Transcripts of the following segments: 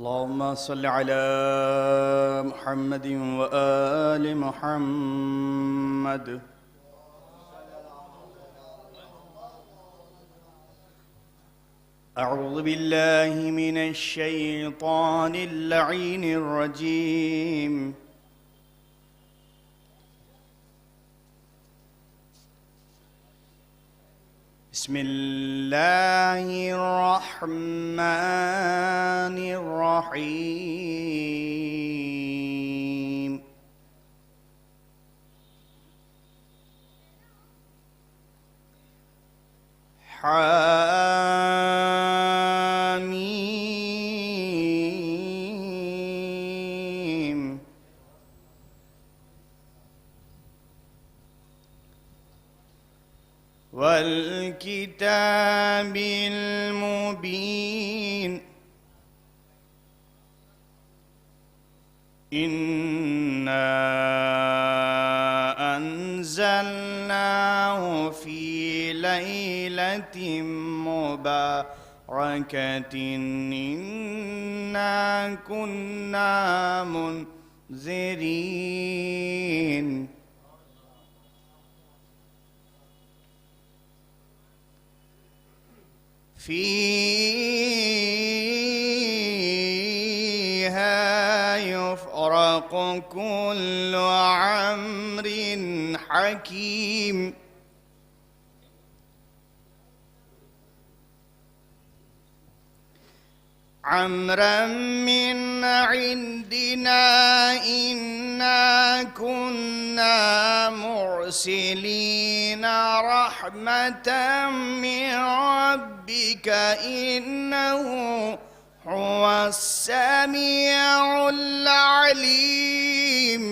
اللهم صل على محمد وآل محمد. أعوذ بالله من الشيطان اللعين الرجيم. بسم الله الرحمن الرحيم. حميم. والكتاب المبين. إنا أنزلناه في ليلة مباركة إنا كنا منذرين. فيها يفرق كل أمر حكيم. أمرا من عندنا إنا كنا مرسلين رحمة من ربك إنه هو السميع العليم.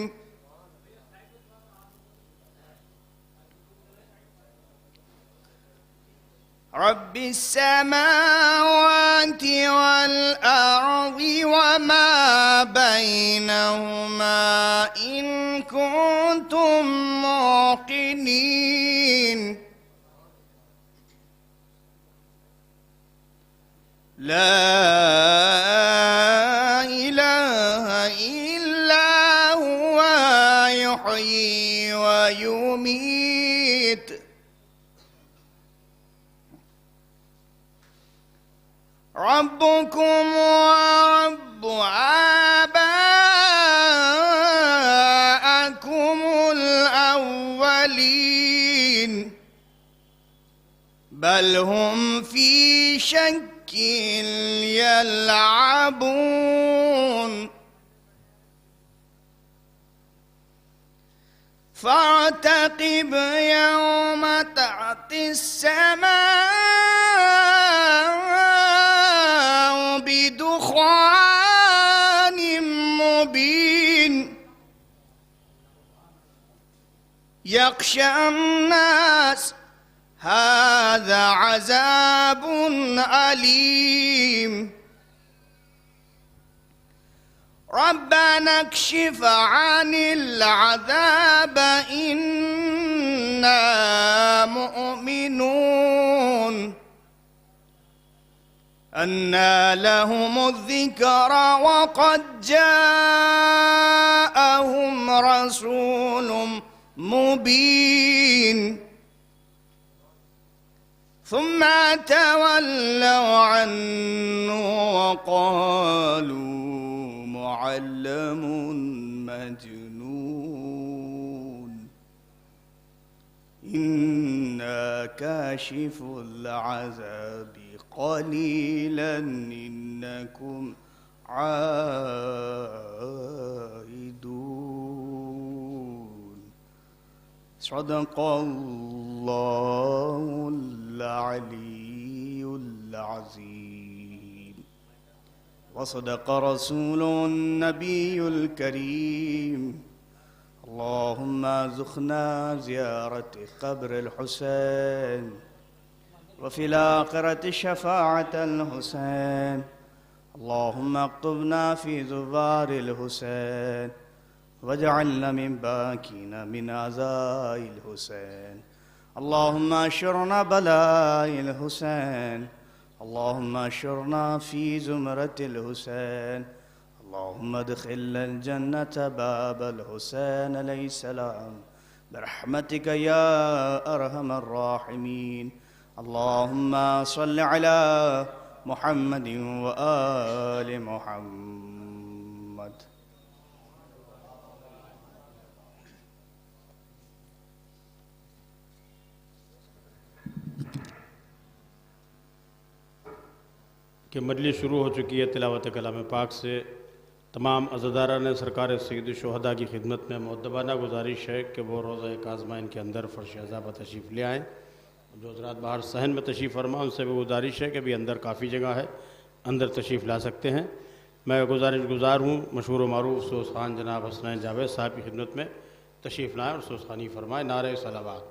رب السماوات والأرض وما بينهما إن كنتم موقنين. لا إله إلا هو يحيي ويميت. ربكم ورب آبائكم الأولين بل هم في شك يلعبون. فارتقب يوم تأتي السماء بدخان مبين يغشى الناس هذا عذاب أليم. ربنا اكشف عن العذاب إنا مؤمنون. أنى لهم الذكرى وقد جاءهم رسول مبين ثم تولوا عنه وقالوا معلم مجنون. إنا كاشف العذاب قليلا إنكم عائدون. صدق الله العلي العظيم وصدق رسول النبي الكريم. اللهم ارزقنا زيارة قبر الحسين وفي الآخرة شفاعة الحسين. اللهم اكتبنا في زبار الحسين واجعلنا من باكين من عزاء الحسين. اللهم اشرنا بلاء الحسين اللهم اشرنا في زمرة الحسين. اللهم ادخلنا الجنة باب الحسين عليه السلام برحمتك يا أرحم الراحمين. اللهم صل على محمد وآل محمد. کہ مجلس شروع ہو چکی ہے تلاوت کلام پاک سے. تمام عزاداران سرکار سید الشہداء کی خدمت میں مؤدبانہ گزارش ہے کہ وہ روضہ کاظمین کے اندر فرش عزا تشریف لے آئیں. جو حضرات باہر صحن میں تشریف فرما ان سے بھی گزارش ہے کہ بھی اندر کافی جگہ ہے، اندر تشریف لا سکتے ہیں. میں گزار ہوں مشہور و معروف سوز خان جناب حسنین جاوید صاحب کی خدمت میں تشریف لائیں اور سوز خانی فرمائیں. نعرہ صلوات.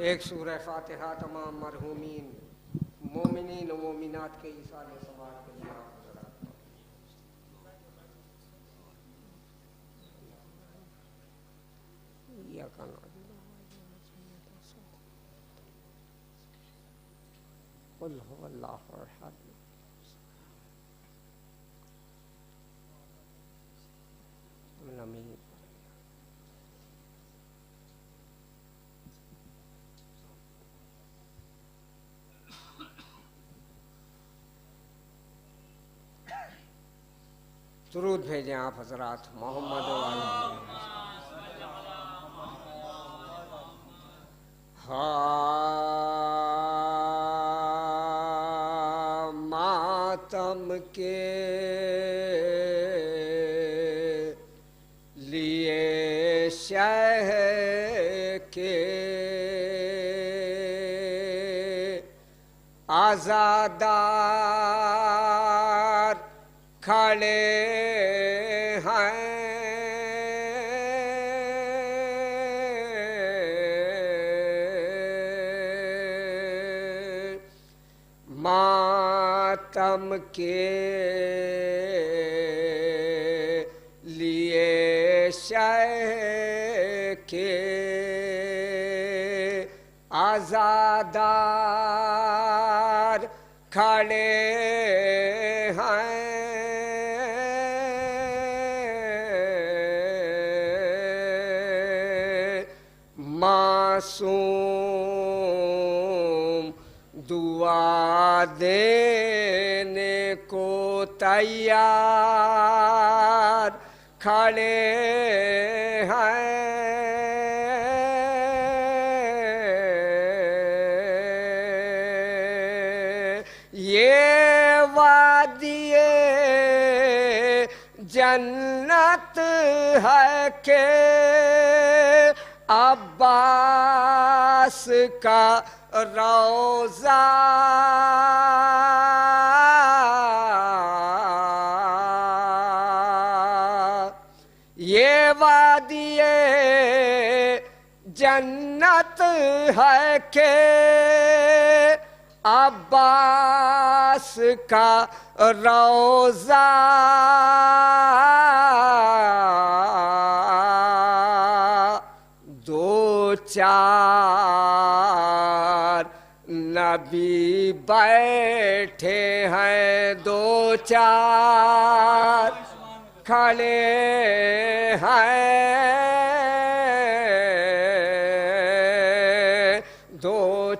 ایک سورہ فاتحہ تمام مرحومین مومنین و مومنات کے ایصال ثواب کے لیے آپ حضرات. قل هو اللہ احد. درود بھیجیں آپ حضرات محمد و علیہ. ماتم کے لیے شہ کے آزادار کھڑے ماتم کے لیے شہ کے آزادار کھڑے ہیں. معصوم دعا دینے کو تیار کھڑے ہیں. یہ وادی جنت ہے کہ عباس کا روضہ یہ وادی جنت ہے کہ عباس کا روضہ دو چار نبی بیٹھے ہیں دو چار کھڑے ہیں دو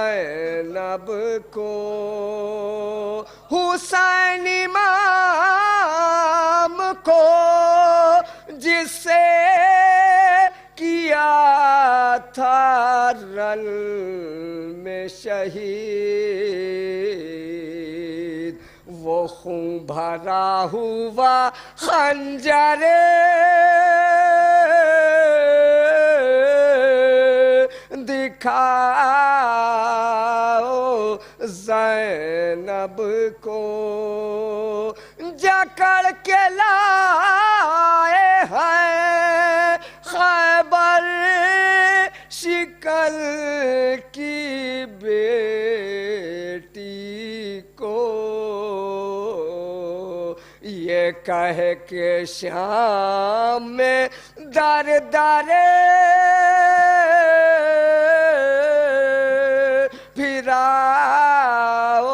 زینب کو حسین امام کو جس سے کیا تھا رن میں شہید، وہ خون بھرا ہوا خنجر دکھاؤ زینب کو، جکڑ کے لائے ہیں خیبر شکل کی بیٹی کو، یہ کہہ کے شام میں در در پھراؤ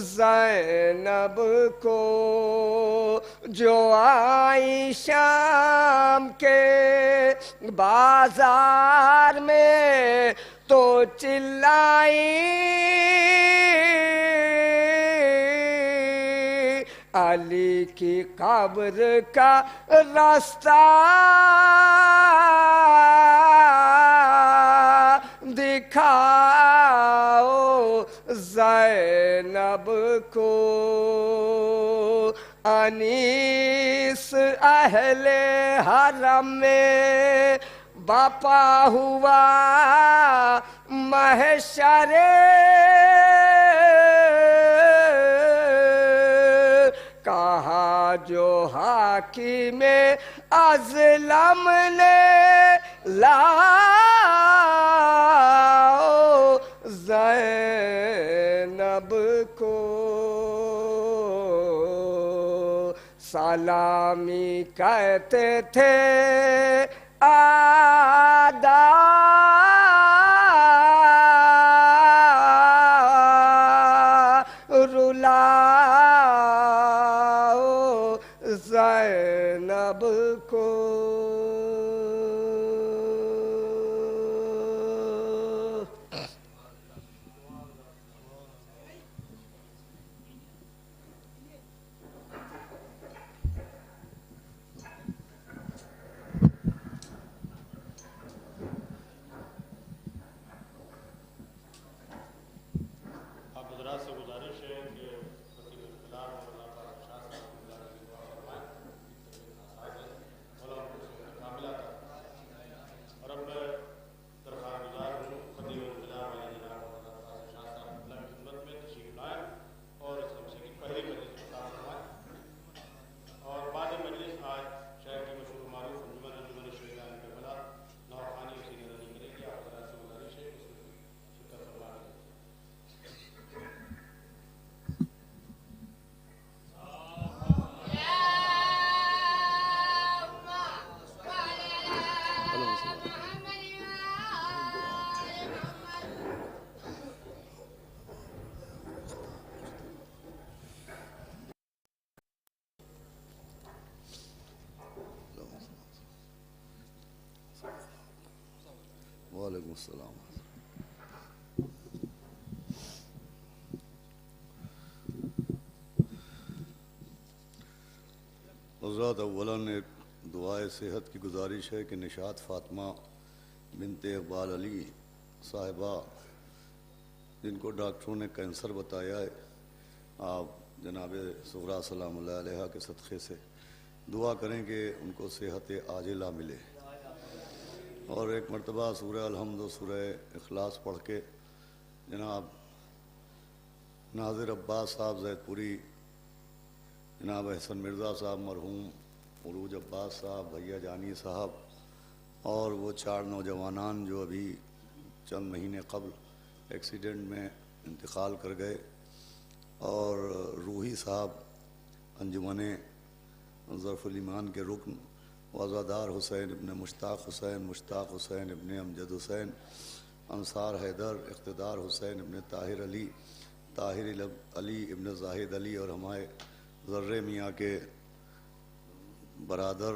زینب کو، جو آئی شام کے بازار میں تو چلائیں علی کی قبر کا راستہ دکھاؤ زینب کو، انیس اہل حرم میں بپا ہوا محشر، کہا جو حاکم اظلم نے لاؤ زینب کو، سلامی کہتے تھے رلاؤ زینب کو۔ وعلیکم السلام۔ حضرات، اولاً ایک دعائے صحت کی گزارش ہے کہ نشاط فاطمہ بنت اقبال علی صاحبہ، جن کو ڈاکٹروں نے کینسر بتایا ہے، آپ جناب صغریٰ سلام اللہ علیہ کے صدقے سے دعا کریں کہ ان کو صحت عاجلہ ملے، اور ایک مرتبہ سورہ الحمد و سورہ اخلاص پڑھ کے جناب ناظر عباس صاحب زید پوری، جناب احسن مرزا صاحب مرحوم، عروج عباس صاحب، بھیا جانی صاحب، اور وہ 4 نوجوانان جو ابھی چند مہینے قبل ایکسیڈنٹ میں انتقال کر گئے، اور روحی صاحب انجمن ظرف الایمان کے رکن، وزادار حسین ابن مشتاق حسین ابن امجد حسین، انصار حیدر، اقتدار حسین ابن طاہر علی ابن زاہد علی، اور ہمارے ذرے میاں کے برادر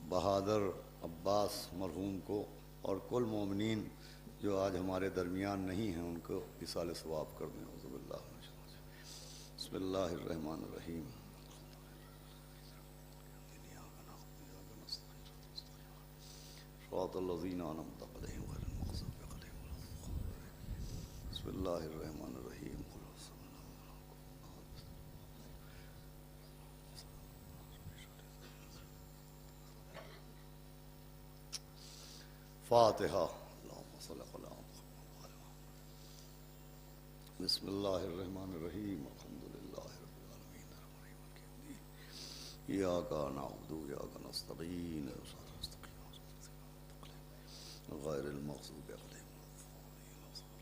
بہادر عباس مرحوم کو، اور کل مومنین جو آج ہمارے درمیان نہیں ہیں ان کو ایصال ثواب کر دیں. اعوذ باللہ من الشیطان الرجیم. بسم اللہ الرحمن الرحیم. صراط الذین انعمت علیہم غیر المغضوب علیہم ولا الضالین. بسم اللہ الرحمن الرحیم. فاتحہ. اللہم صل علی محمد. بسم اللہ الرحمن الرحیم. الحمد للہ رب العالمین الرحمن الرحیم مالک یوم الدین. ایاک نعبد و ایاک نستعین غیر المغضوب علیہم ولا الضالین.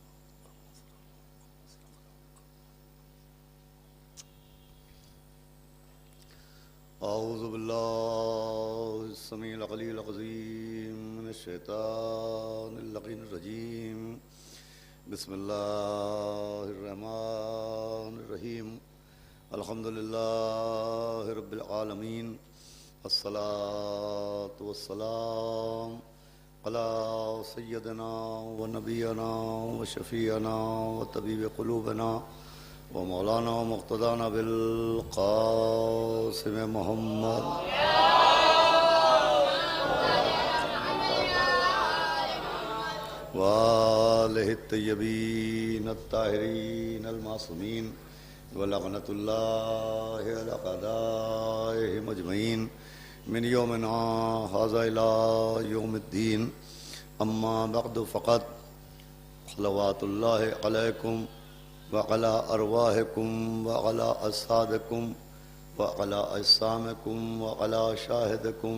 اعوذ باللہ السمیع العلیل العظیم من الشیطان اللعین الرجیم. بسم اللہ الرحمن الرحیم. الحمد للہ رب العالمین. الصلاة والسلام علی سیدنا و نبینا و شفیعنا و طبیب قلوبنا و مولانا و مقتدانا بالقاسم محمد و آلہ الطیبین الطاہرین المعصومین و لعنت اللہ علی اعدائہم اجمعین من یومنا ھذا الی یوم الدین. اما بعد فقط صلوات اللہ علیکم وعلی ارواحکم وعلی اجسادکم وعلی اجسامکم وعلی شاہدکم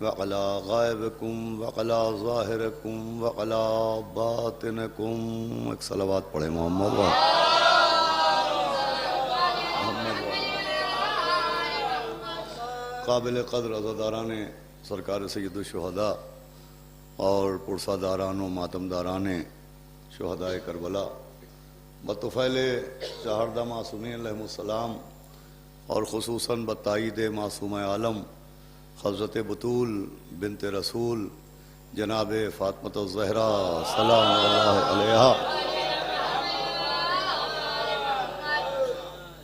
وعلی غائبکم وعلی ظاہرکم وعلی باطنکم. ایک صلوات پڑھیں محمد و قابل قدر عزاداران سرکار سید الشہداء اور پرساداران و ماتمداران شہداء کربلا بطفیل چہاردہ معصومین علیہم السلام اور خصوصاً بتائید معصوم عالم حضرت بطول بنت رسول جناب فاطمۃ الزہرا سلام اللہ علیہا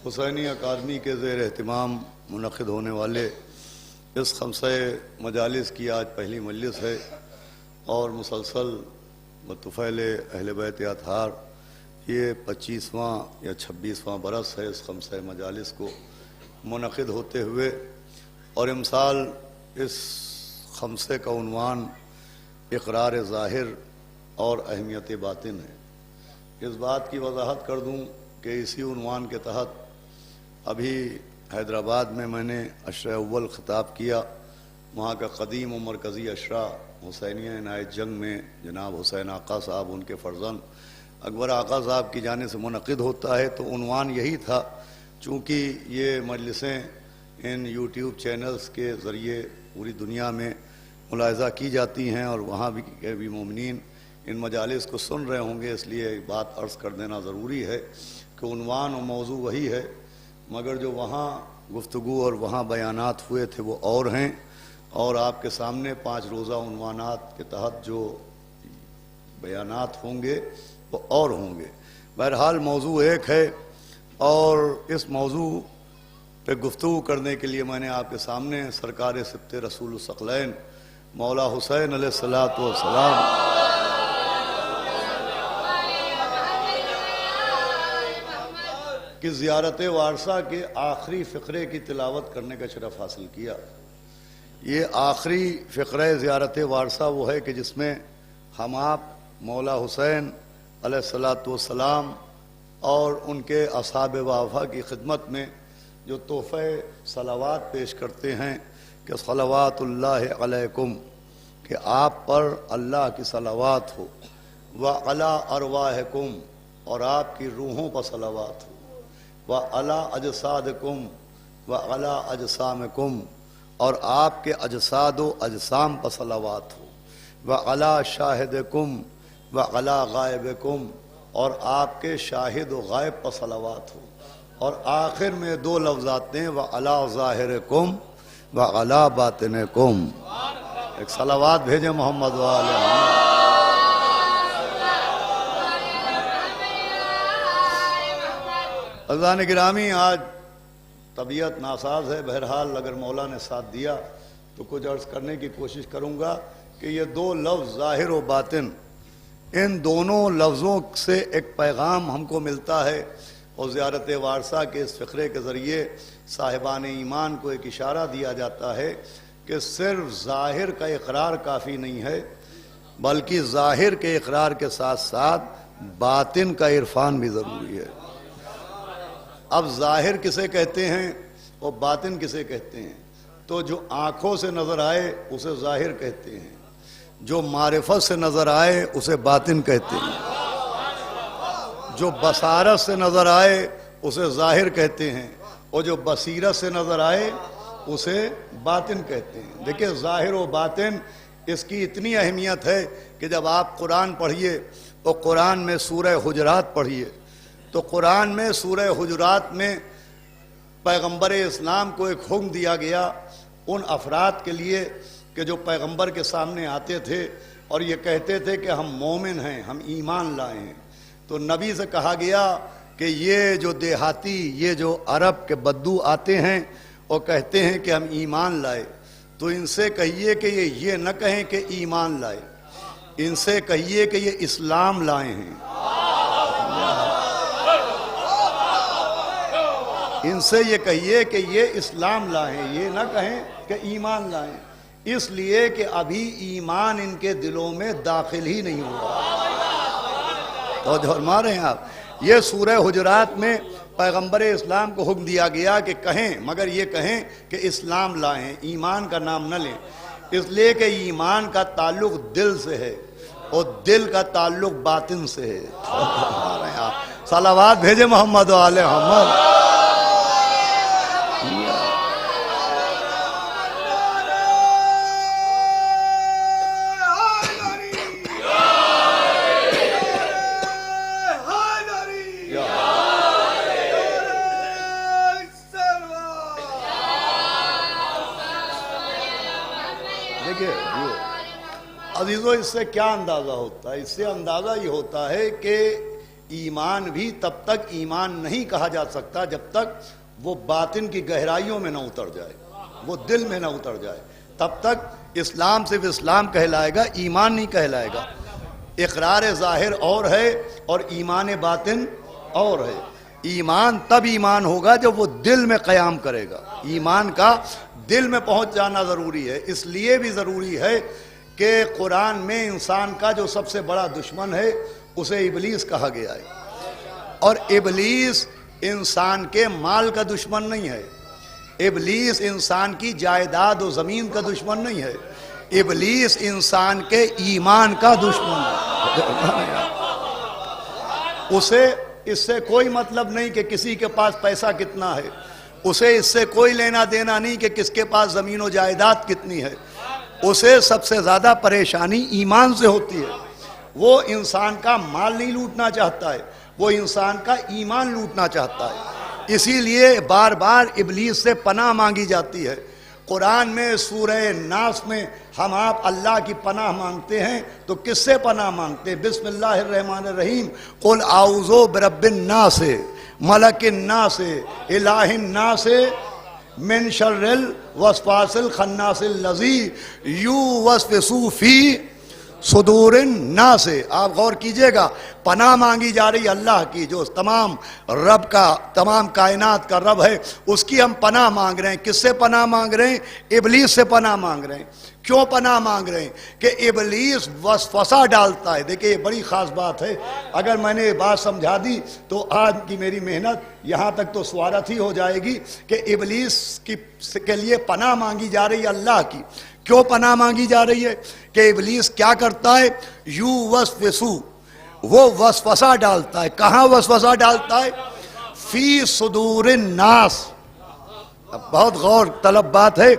حسینی اکادمی کے زیر اہتمام منعقد ہونے والے اس خمسہ مجالس کی آج پہلی مجلس ہے اور مسلسل بطفیل اہل بیت اطہار یہ 25واں یا 26واں برس ہے اس خمسہ مجالس کو منعقد ہوتے ہوئے. اور امسال اس خمسے کا عنوان اقرار ظاہر اور اہمیت باطن ہے. اس بات کی وضاحت کر دوں کہ اسی عنوان کے تحت ابھی حیدرآباد میں نے عشرہ اول خطاب کیا. وہاں کا قدیم و مرکزی عشرہ حسینیہ عنایت جنگ میں جناب حسین آقا صاحب ان کے فرزند اکبر آقا صاحب کی جانب سے منعقد ہوتا ہے. تو عنوان یہی تھا چونکہ یہ مجلسیں ان یوٹیوب چینلز کے ذریعے پوری دنیا میں ملاحظہ کی جاتی ہیں اور وہاں بھی مومنین ان مجالس کو سن رہے ہوں گے، اس لیے ایک بات عرض کر دینا ضروری ہے کہ عنوان و موضوع وہی ہے مگر جو وہاں گفتگو اور وہاں بیانات ہوئے تھے وہ اور ہیں اور آپ کے سامنے 5 روزہ عنوانات کے تحت جو بیانات ہوں گے وہ اور ہوں گے. بہرحال موضوع ایک ہے اور اس موضوع پہ گفتگو کرنے کے لیے میں نے آپ کے سامنے سرکار سبط رسول الثقلین مولا حسین علیہ الصلوۃ والسلام کی زیارت وارثہ کے آخری فقرے کی تلاوت کرنے کا شرف حاصل کیا. یہ آخری فقرہ زیارت وارثہ وہ ہے کہ جس میں ہم آپ مولا حسین علیہ الصلوۃ والسلام اور ان کے اصحاب وفا کی خدمت میں جو تحفہ صلوات پیش کرتے ہیں کہ صلوات اللہ علیکم، کہ آپ پر اللہ کی صلوات ہو، وعلی ارواحکم، اور آپ کی روحوں پر صلوات ہو، وعلی اجسادکم وعلی اجسامکم، اور آپ کے اجساد و اجسام پر صلوات ہو، وعلی شاہدکم وعلی غائبکم، اور آپ کے شاہد و غائب پر صلوات ہو، اور آخر میں 2 لفظ آتے ہیں وعلی ظاہرکم وعلی باطنکم. ایک صلوات بھیجیں محمد وعلی محمد. عزیزان گرامی، آج طبیعت ناساز ہے، بہرحال اگر مولا نے ساتھ دیا تو کچھ عرض کرنے کی کوشش کروں گا کہ یہ دو لفظ ظاہر و باطن، ان دونوں لفظوں سے ایک پیغام ہم کو ملتا ہے، اور زیارت وارثہ کے اس فقرے کے ذریعے صاحبان ایمان کو ایک اشارہ دیا جاتا ہے کہ صرف ظاہر کا اقرار کافی نہیں ہے، بلکہ ظاہر کے اقرار کے ساتھ ساتھ باطن کا عرفان بھی ضروری ہے۔ اب ظاہر کسے کہتے ہیں اور باطن کسے کہتے ہیں؟ تو جو آنکھوں سے نظر آئے اسے ظاہر کہتے ہیں، جو معرفت سے نظر آئے اسے باطن کہتے ہیں، جو بصارت سے نظر آئے اسے ظاہر کہتے ہیں، اور جو بصیرت سے نظر آئے اسے باطن کہتے ہیں۔ دیکھیں، ظاہر و باطن اس کی اتنی اہمیت ہے کہ جب آپ قرآن پڑھیے اور قرآن میں سورہ حجرات پڑھیے تو قرآن میں سورہ حجرات میں پیغمبر اسلام کو ایک حکم دیا گیا ان افراد کے لیے کہ جو پیغمبر کے سامنے آتے تھے اور یہ کہتے تھے کہ ہم مومن ہیں، ہم ایمان لائے ہیں، تو نبی سے کہا گیا کہ یہ جو دیہاتی، یہ جو عرب کے بدو آتے ہیں اور کہتے ہیں کہ ہم ایمان لائے، تو ان سے کہیے کہ یہ نہ کہیں کہ ایمان لائے، ان سے کہیے کہ یہ اسلام لائے ہیں، ان سے یہ کہیے کہ یہ اسلام لائے ہیں، یہ نہ کہیں کہ ایمان لائے، اس لیے کہ ابھی ایمان ان کے دلوں میں داخل ہی نہیں ہوا۔ تو جو فرما رہے ہیں آپ، یہ سورہ حجرات میں پیغمبر اسلام کو حکم دیا گیا کہ کہیں، مگر یہ کہیں کہ اسلام لائے ہیں، ایمان کا نام نہ لیں، اس لیے کہ ایمان کا تعلق دل سے ہے اور دل کا تعلق باطن سے ہے۔ صلوات بھیجے محمد و آل محمد۔ عزیزو، اس سے کیا اندازہ ہوتا ہے؟ اس سے اندازہ یہ ہوتا ہے کہ ایمان بھی تب تک ایمان نہیں کہا جا سکتا جب تک وہ باطن کی گہرائیوں میں نہ اتر جائے، وہ دل میں نہ اتر جائے، تب تک اسلام صرف اسلام کہلائے گا، ایمان نہیں کہلائے گا۔ اقرار ظاہر اور ہے اور ایمان باطن اور ہے۔ ایمان تب ایمان ہوگا جب وہ دل میں قیام کرے گا، ایمان کا دل میں پہنچ جانا ضروری ہے۔ اس لیے بھی ضروری ہے کہ قرآن میں انسان کا جو سب سے بڑا دشمن ہے اسے ابلیس کہا گیا ہے، اور ابلیس انسان کے مال کا دشمن نہیں ہے، ابلیس انسان کی جائیداد و زمین کا دشمن نہیں ہے، ابلیس انسان کے ایمان کا دشمن ہے۔ اسے اس سے کوئی مطلب نہیں کہ کسی کے پاس پیسہ کتنا ہے، اسے اس سے کوئی لینا دینا نہیں کہ کس کے پاس زمین و جائیداد کتنی ہے، اسے سب سے زیادہ پریشانی ایمان سے ہوتی ہے۔ وہ انسان کا مال نہیں لوٹنا چاہتا ہے، وہ انسان کا ایمان لوٹنا چاہتا ہے۔ اسی لیے بار بار ابلیس سے پناہ مانگی جاتی ہے۔ قرآن میں سورہ ناس میں ہم آپ اللہ کی پناہ مانگتے ہیں تو کس سے پناہ مانگتے ہیں؟ بسم اللہ الرحمن الرحیم، قل اعوذ برب الناس ملک الناس الہ الناس من شر الوسواس الخناس الذی یوسوس فی صدور الناس۔ آپ غور کیجئے گا، پناہ مانگی جا رہی اللہ کی، جو تمام رب کا، تمام کائنات کا رب ہے، اس کی ہم پناہ مانگ رہے ہیں۔ کس سے پناہ مانگ رہے ہیں؟ ابلیس سے پناہ مانگ رہے ہیں۔ کیوں پناہ مانگ رہے ہیں؟ کہ ابلیس وسوسہ ڈالتا ہے۔ دیکھیں، یہ بڑی خاص بات ہے، اگر میں نے یہ بات سمجھا دی تو آج کی میری محنت یہاں تک تو سوارت ہی ہو جائے گی کہ ابلیس کے لیے پناہ مانگی جا رہی ہے اللہ کی۔ کیوں پناہ مانگی جا رہی ہے؟ کہ ابلیس کیا کرتا ہے؟ یوسوسو، وہ وسوسہ ڈالتا ہے۔ کہاں وسوسہ ڈالتا ہے؟ فی صدور الناس۔ اب بہت غور طلب بات ہے،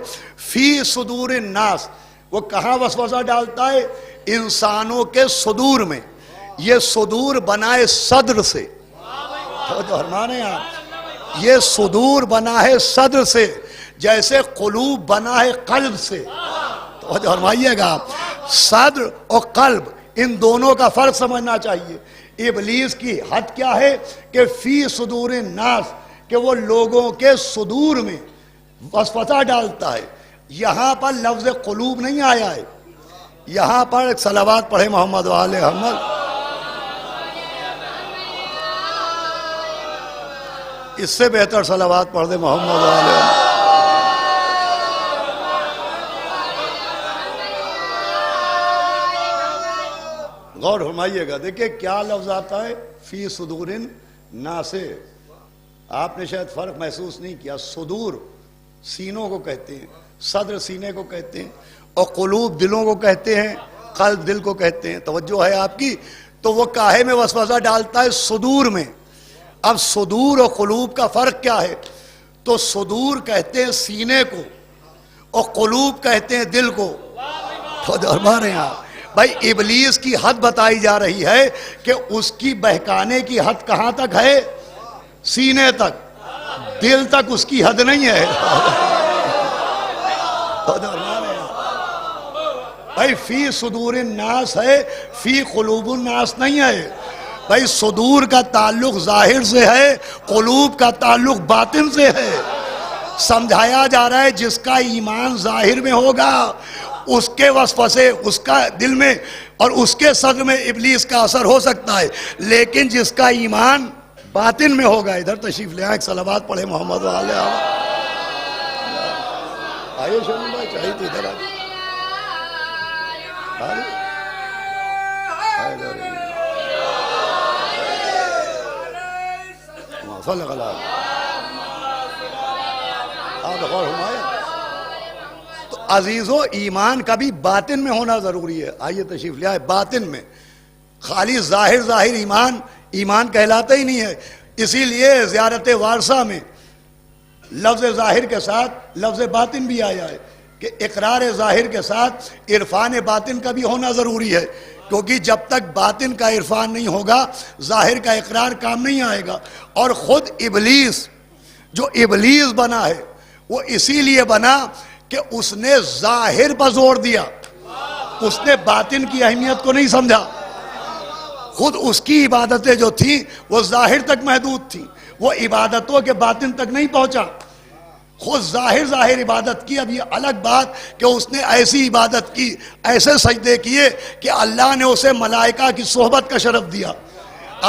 فی صدور الناس، وہ کہاں وسوسہ ڈالتا ہے؟ انسانوں کے صدور میں۔ یہ صدور بنائے صدر سے، تو فرمانے آپ، یہ صدور بنا ہے صدر سے، جیسے قلوب بنا ہے قلب سے۔ تو فرمائیے گا، صدر اور قلب ان دونوں کا فرق سمجھنا چاہیے. ابلیس کی حد کیا ہے کہ فی صدور الناس، کہ وہ لوگوں کے صدور میں وسوسہ ڈالتا ہے. یہاں پر لفظ قلوب نہیں آیا ہے، یہاں پر ایک صلوات پڑھے محمد و آل محمد. اس سے بہتر صلوات پڑھ دے محمد و آل محمد. غور فرمائیے گا، دیکھیں کیا لفظ آتا ہے فی صدور الناس. آپ نے شاید فرق محسوس نہیں کیا. صدور سینوں کو کہتے ہیں، صدر سینے کو کہتے ہیں، اور قلوب دلوں کو کہتے ہیں، قلب دل کو کہتے ہیں. توجہ ہے آپ کی؟ تو وہ کاہے میں وسوسہ ڈالتا ہے؟ صدور میں. اب صدور اور قلوب کا فرق کیا ہے؟ تو صدور کہتے ہیں سینے کو اور قلوب کہتے ہیں دل کو. فرما رہے ہیں آپ بھائی، ابلیس کی حد بتائی جا رہی ہے کہ اس کی بہکانے کی حد کہاں تک ہے؟ سینے تک. دل تک اس کی حد نہیں ہے. بھائی فی صدور الناس ہے، فی قلوب الناس نہیں ہے. بھائی صدور کا تعلق ظاہر سے ہے، قلوب کا تعلق باطن سے ہے. سمجھایا جا رہا ہے جس کا ایمان ظاہر میں ہوگا اس کے وسوسے اس کا دل میں اور اس کے صدر میں ابلیس کا اثر ہو سکتا ہے، لیکن جس کا ایمان باطن میں ہوگا. ادھر تشریف لے آئے، ایک صلوات پڑھے محمد و آل محمد. آئیے شمیم بھائی، چاہیے تو ادھر آئیے. تو عزیزو، ایمان کا بھی باطن میں ہونا ضروری ہے. آئیے تشریف لے آئے. باطن میں، خالی ظاہر ایمان کہلاتا ہی نہیں ہے. اسی لیے زیارت وارثہ میں لفظ ظاہر کے ساتھ لفظ باطن بھی آیا ہے کہ اقرار ظاہر کے ساتھ عرفان باطن کا بھی ہونا ضروری ہے، کیونکہ جب تک باطن کا عرفان نہیں ہوگا ظاہر کا اقرار کام نہیں آئے گا. اور خود ابلیس جو ابلیس بنا ہے وہ اسی لیے بنا کہ اس نے ظاہر پر زور دیا، اس نے باطن کی اہمیت کو نہیں سمجھا. خود اس کی عبادتیں جو تھیں وہ ظاہر تک محدود تھیں، وہ عبادتوں کے باطن تک نہیں پہنچا. خود ظاہر عبادت کی. اب یہ الگ بات کہ اس نے ایسی عبادت کی، ایسے سجدے کیے کہ اللہ نے اسے ملائکہ کی صحبت کا شرف دیا،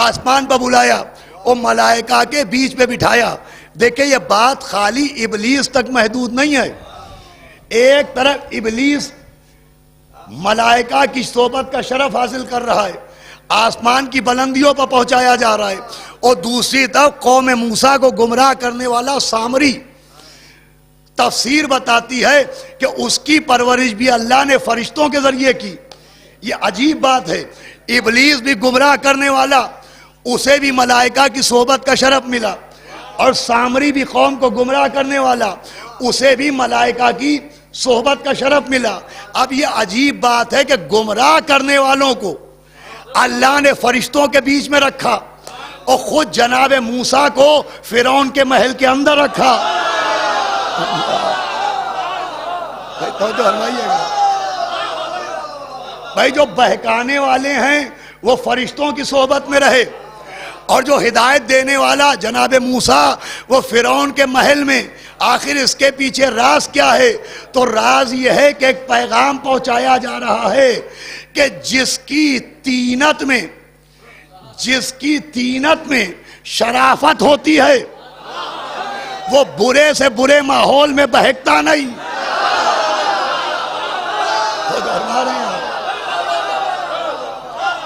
آسمان پر بلایا اور ملائکہ کے بیچ میں بٹھایا. دیکھیں یہ بات خالی ابلیس تک محدود نہیں ہے. ایک طرف ابلیس ملائکہ کی صحبت کا شرف حاصل کر رہا ہے، آسمان کی بلندیوں پر پہنچایا جا رہا ہے، اور دوسری طرف قوم موسیٰ کو گمراہ کرنے والا سامری. تفسیر بتاتی ہے کہ اس کی پرورش بھی اللہ نے فرشتوں کے ذریعے کی. یہ عجیب بات ہے. ابلیس بھی گمراہ کرنے والا، اسے بھی ملائکہ کی صحبت کا شرف ملا، اور سامری بھی قوم کو گمراہ کرنے والا، اسے بھی ملائکہ کی صحبت کا شرف ملا. اب یہ عجیب بات ہے کہ گمراہ کرنے والوں کو اللہ نے فرشتوں کے بیچ میں رکھا اور خود جناب موسیٰ کو فرعون کے محل کے اندر رکھا. بھائی جو بہکانے والے ہیں وہ فرشتوں کی صحبت میں رہے، اور جو ہدایت دینے والا جناب موسیٰ وہ فرعون کے محل میں. آخر اس کے پیچھے راز کیا ہے؟ تو راز یہ ہے کہ ایک پیغام پہنچایا جا رہا ہے کہ جس کی تینت میں شرافت ہوتی ہے وہ برے سے برے ماحول میں بہکتا نہیں.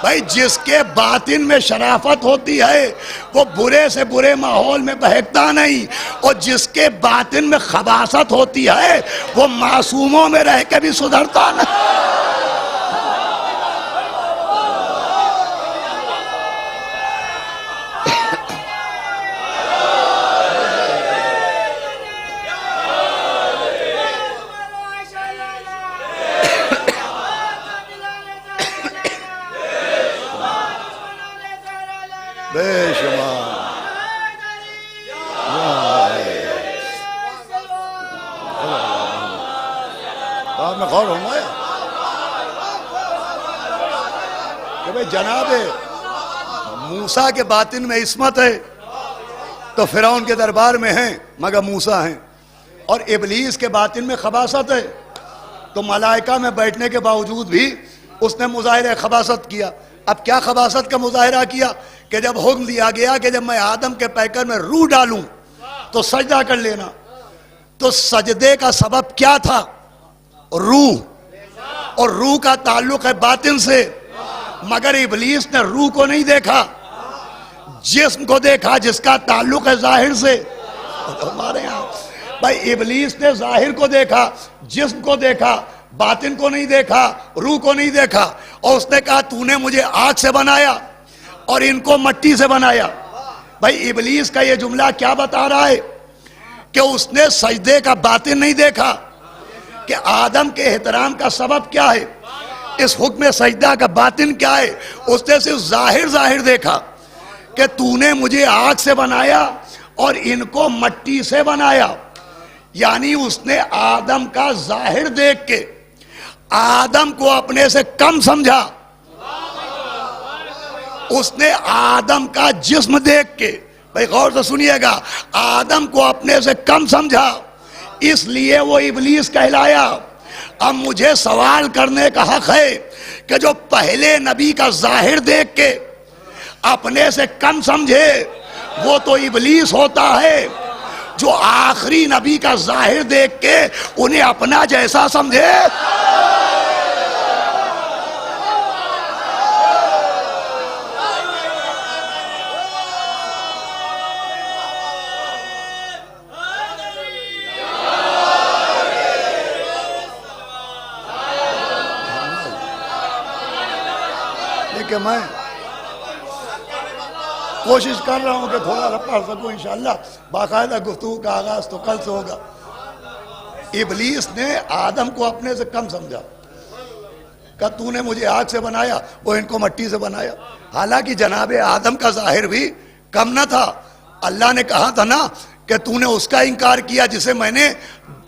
بھائی جس کے باطن میں شرافت ہوتی ہے وہ برے سے برے ماحول میں بہکتا نہیں، اور جس کے باطن میں خباثت ہوتی ہے وہ معصوموں میں رہ کے بھی سدھرتا نہیں. بے شمار آپ نے غور فرمایا؟ ابے جناب موسیٰ کے باطن میں عصمت ہے تو فرعون کے دربار میں ہیں مگر موسیٰ ہیں، اور ابلیس کے باطن میں خباثت ہے تو ملائکہ میں بیٹھنے کے باوجود بھی اس نے مظاہرہ خباثت کیا۔ اب کیا خباثت کا مظاہرہ کیا کہ جب حکم دیا گیا کہ جب میں آدم کے پیکر میں روح ڈالوں تو سجدہ کر لینا، تو سجدے کا سبب کیا تھا؟ روح، اور روح کا تعلق ہے باطن سے، مگر ابلیس نے روح کو نہیں دیکھا، جسم کو دیکھا جس کا تعلق ہے ظاہر سے۔ ہمارے یہاں بھائی ابلیس نے ظاہر کو دیکھا، جسم کو دیکھا، باطن کو نہیں دیکھا، روح کو نہیں دیکھا، اور اس نے کہا تو نے مجھے آگ سے بنایا اور ان کو مٹی سے بنایا۔ بھائی ابلیس کا یہ جملہ کیا بتا رہا ہے کہ اس نے سجدے کا باطن نہیں دیکھا کہ آدم کے احترام کا سبب کیا ہے، اس حکم سجدہ کا باطن کیا ہے۔ اس نے صرف ظاہر دیکھا کہ تو نے مجھے آگ سے بنایا اور ان کو مٹی سے بنایا، یعنی اس نے آدم کا ظاہر دیکھ کے آدم کو اپنے سے کم سمجھا، اس نے آدم کا جسم دیکھ کے، بھائی غور سے سنیے گا، آدم کو اپنے سے کم سمجھا، اس لیے وہ ابلیس کہلایا۔ اب مجھے سوال کرنے کا حق ہے کہ جو پہلے نبی کا ظاہر دیکھ کے اپنے سے کم سمجھے وہ تو ابلیس ہوتا ہے، جو آخری نبی کا ظاہر دیکھ کے انہیں اپنا جیسا سمجھے۔ کہ میں کوشش کر رہا ہوں کہ تھوڑا پڑھ سکوں انشاءاللہ، باقاعدہ گفتگو کا آغاز تو کل سے ہوگا۔ ابلیس نے آدم کو اپنے سے کم سمجھا، کہ تو نے مجھے آگ سے بنایا وہ ان کو مٹی سے بنایا، حالانکہ جناب آدم کا ظاہر بھی کم نہ تھا۔ اللہ نے کہا تھا نا کہ تو نے اس کا انکار کیا جسے میں نے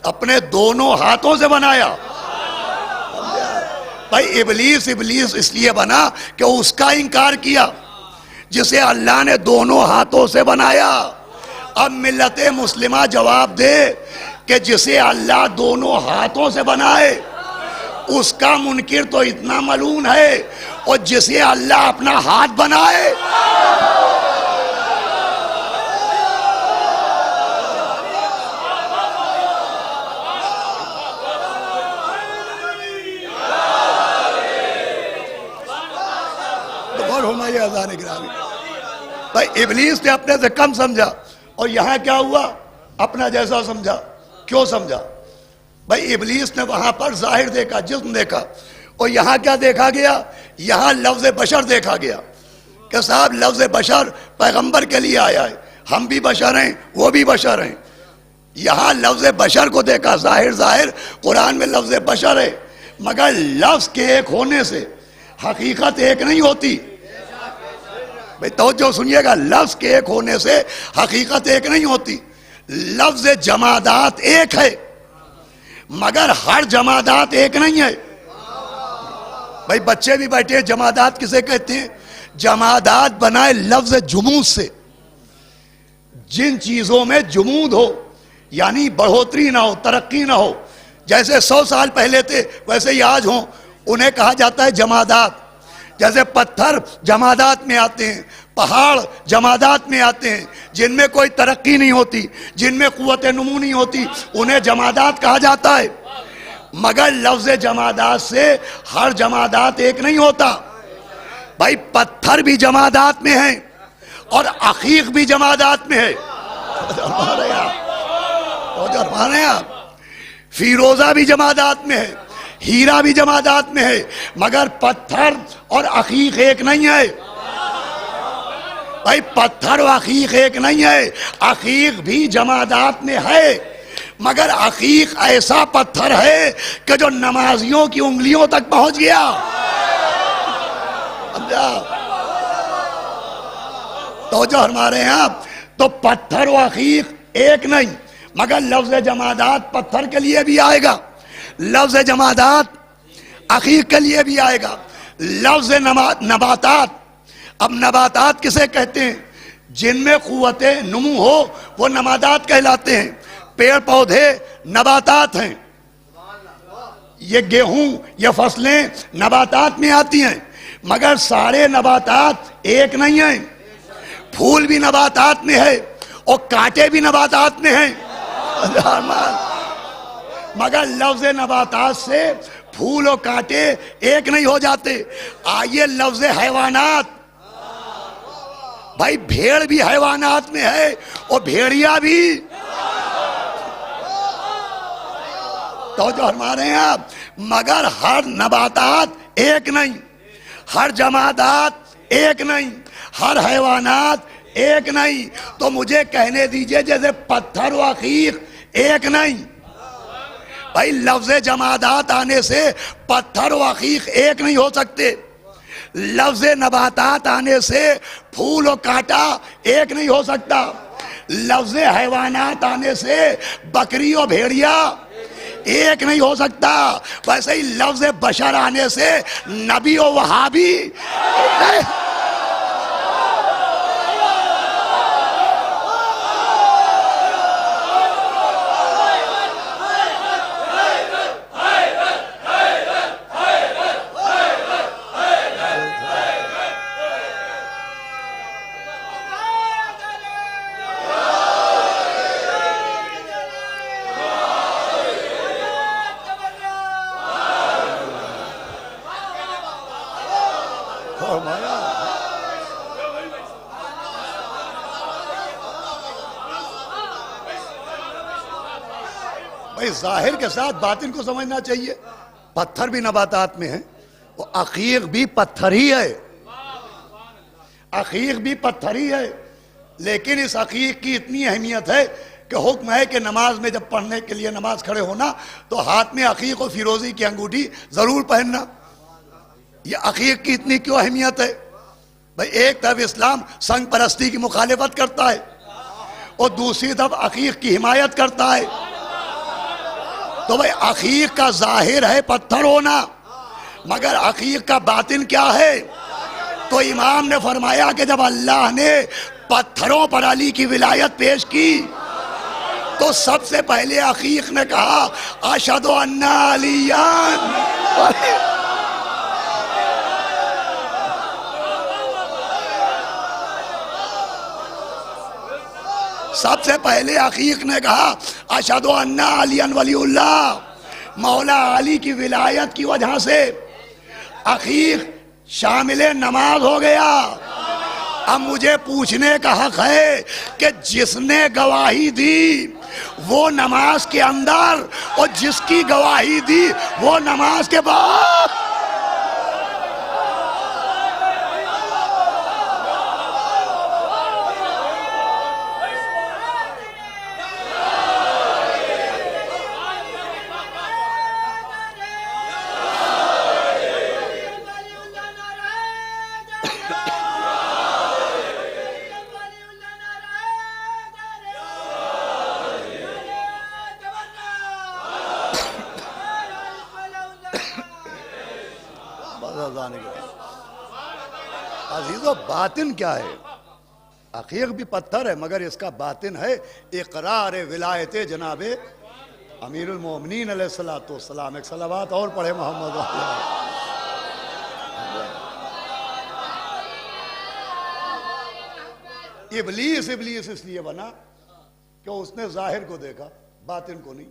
اپنے دونوں ہاتھوں سے بنایا۔ بھائی ابلیس اس لیے بنا کہ اس کا انکار کیا جسے اللہ نے دونوں ہاتھوں سے بنایا۔ اب ملت مسلمہ جواب دے کہ جسے اللہ دونوں ہاتھوں سے بنائے اس کا منکر تو اتنا ملعون ہے، اور جسے اللہ اپنا ہاتھ بنائے بھائی ابلیس نے اپنے سے کم سمجھا، اور یہاں کیا ہوا؟ اپنا جیسا سمجھا۔ کیوں سمجھا؟ بھائی ابلیس نے وہاں پر ظاہر دیکھا، جسم دیکھا، اور یہاں کیا دیکھا گیا؟ یہاں لفظ بشر دیکھا گیا کہ صاحب لفظ بشر پیغمبر کے لیے آیا ہے، ہم بھی بشر ہیں وہ بھی بشر ہیں۔ یہاں لفظ بشر کو دیکھا، ظاہر قرآن میں لفظ بشر ہے، مگر لفظ کے ایک ہونے سے حقیقت ایک نہیں ہوتی۔ بھئی توجہ سنیے گا، لفظ کے ایک ہونے سے حقیقت ایک نہیں ہوتی۔ لفظ جمادات ایک ہے مگر ہر جمادات ایک نہیں ہے۔ بھئی بچے بھی بیٹھے، جمادات کسے کہتے ہیں؟ جمادات بنائے لفظ جمود سے، جن چیزوں میں جمود ہو، یعنی بڑھوتری نہ ہو، ترقی نہ ہو، جیسے 100 سال پہلے تھے ویسے ہی آج ہوں، انہیں کہا جاتا ہے جمادات۔ جیسے پتھر جمادات میں آتے ہیں، پہاڑ جمادات میں آتے ہیں، جن میں کوئی ترقی نہیں ہوتی، جن میں قوت نمو نہیں ہوتی، انہیں جمادات کہا جاتا ہے۔ مگر لفظ جمادات سے ہر جمادات ایک نہیں ہوتا۔ بھائی پتھر بھی جمادات میں ہیں اور عقیق بھی جمادات میں ہے۔ ہمارے یہاں فیروزہ بھی جمادات میں ہے، ہیرا بھی جمادات میں ہے، مگر پتھر اور عقیق ایک نہیں ہے۔ بھائی پتھر و عقیق ایک نہیں ہے، عقیق بھی جمادات میں ہے، مگر عقیق ایسا پتھر ہے کہ جو نمازیوں کی انگلیوں تک پہنچ گیا۔ توجہ ہمارے یہاں تو پتھر و عقیق ایک نہیں، مگر لفظ جمادات پتھر کے لیے بھی آئے گا، لفظ جمادات عقیق کے لیے بھی آئے گا، لفظ نباتات، اب نباتات کسے کہتے ہیں؟ جن میں قوت نمو ہو وہ نباتات کہلاتے ہیں. پیڑ پودے نباتات ہیں. یہ گیہوں، یہ فصلیں نباتات میں آتی ہیں، مگر سارے نباتات ایک نہیں ہیں. پھول بھی نباتات میں ہے اور کانٹے بھی نباتات میں ہیں، مگر لفظ نباتات سے پھول اور کانٹے ایک نہیں ہو جاتے. آئیے لفظ حیوانات، بھائی بھیڑ بھی حیوانات میں ہے اور بھیڑیا بھی، تو جو ہمارے ہیں آپ، مگر ہر نباتات ایک نہیں، ہر جمادات ایک نہیں، ہر حیوانات ایک نہیں. تو مجھے کہنے دیجئے جیسے پتھر و عقیق ایک نہیں. بھائی لفظ جمادات آنے سے پتھر و عقیق ایک نہیں ہو سکتے. لفظ نباتات آنے سے پھول و کانٹا ایک نہیں ہو سکتا. لفظ حیوانات آنے سے بکری و بھیڑیا ایک نہیں ہو سکتا. ویسے ہی لفظ بشر آنے سے نبی و وہابی بھائی ظاہر کے ساتھ باطن کو سمجھنا چاہیے. پتھر بھی نباتات میں ہیں، اور عقیق بھی پتھر ہی ہے، عقیق بھی پتھر ہی ہے. لیکن اس عقیق کی اتنی اہمیت ہے کہ حکم ہے کہ نماز میں جب پڑھنے کے لیے نماز کھڑے ہونا تو ہاتھ میں عقیق و فیروزی کی انگوٹھی ضرور پہننا. یہ عقیق کی اتنی کیوں اہمیت ہے؟ بھائی ایک طرف اسلام سنگ پرستی کی مخالفت کرتا ہے اور دوسری طرف عقیق کی حمایت کرتا ہے. تو بھائی عقیق کا ظاہر ہے پتھر ہونا، مگر عقیق کا باطن کیا ہے؟ تو امام نے فرمایا کہ جب اللہ نے پتھروں پر علی کی ولایت پیش کی تو سب سے پہلے عقیق نے کہا اشہد ان علیان. سب سے پہلے عقیق نے کہا اشہد ان علی ولی اللہ. مولا علی کی ولایت کی وجہ سے عقیق شامل نماز ہو گیا. اب مجھے پوچھنے کا حق ہے کہ جس نے گواہی دی وہ نماز کے اندر اور جس کی گواہی دی وہ نماز کے بعد، عزیزو باطن کیا ہے؟ عقیق بھی پتھر ہے مگر اس کا باطن ہے اقرار ولایت جناب امیر المومنین علیہ السلام. ایک صلوات اور پڑھے محمد. ابلیس اس لیے بنا کہ اس نے ظاہر کو دیکھا، باطن کو نہیں.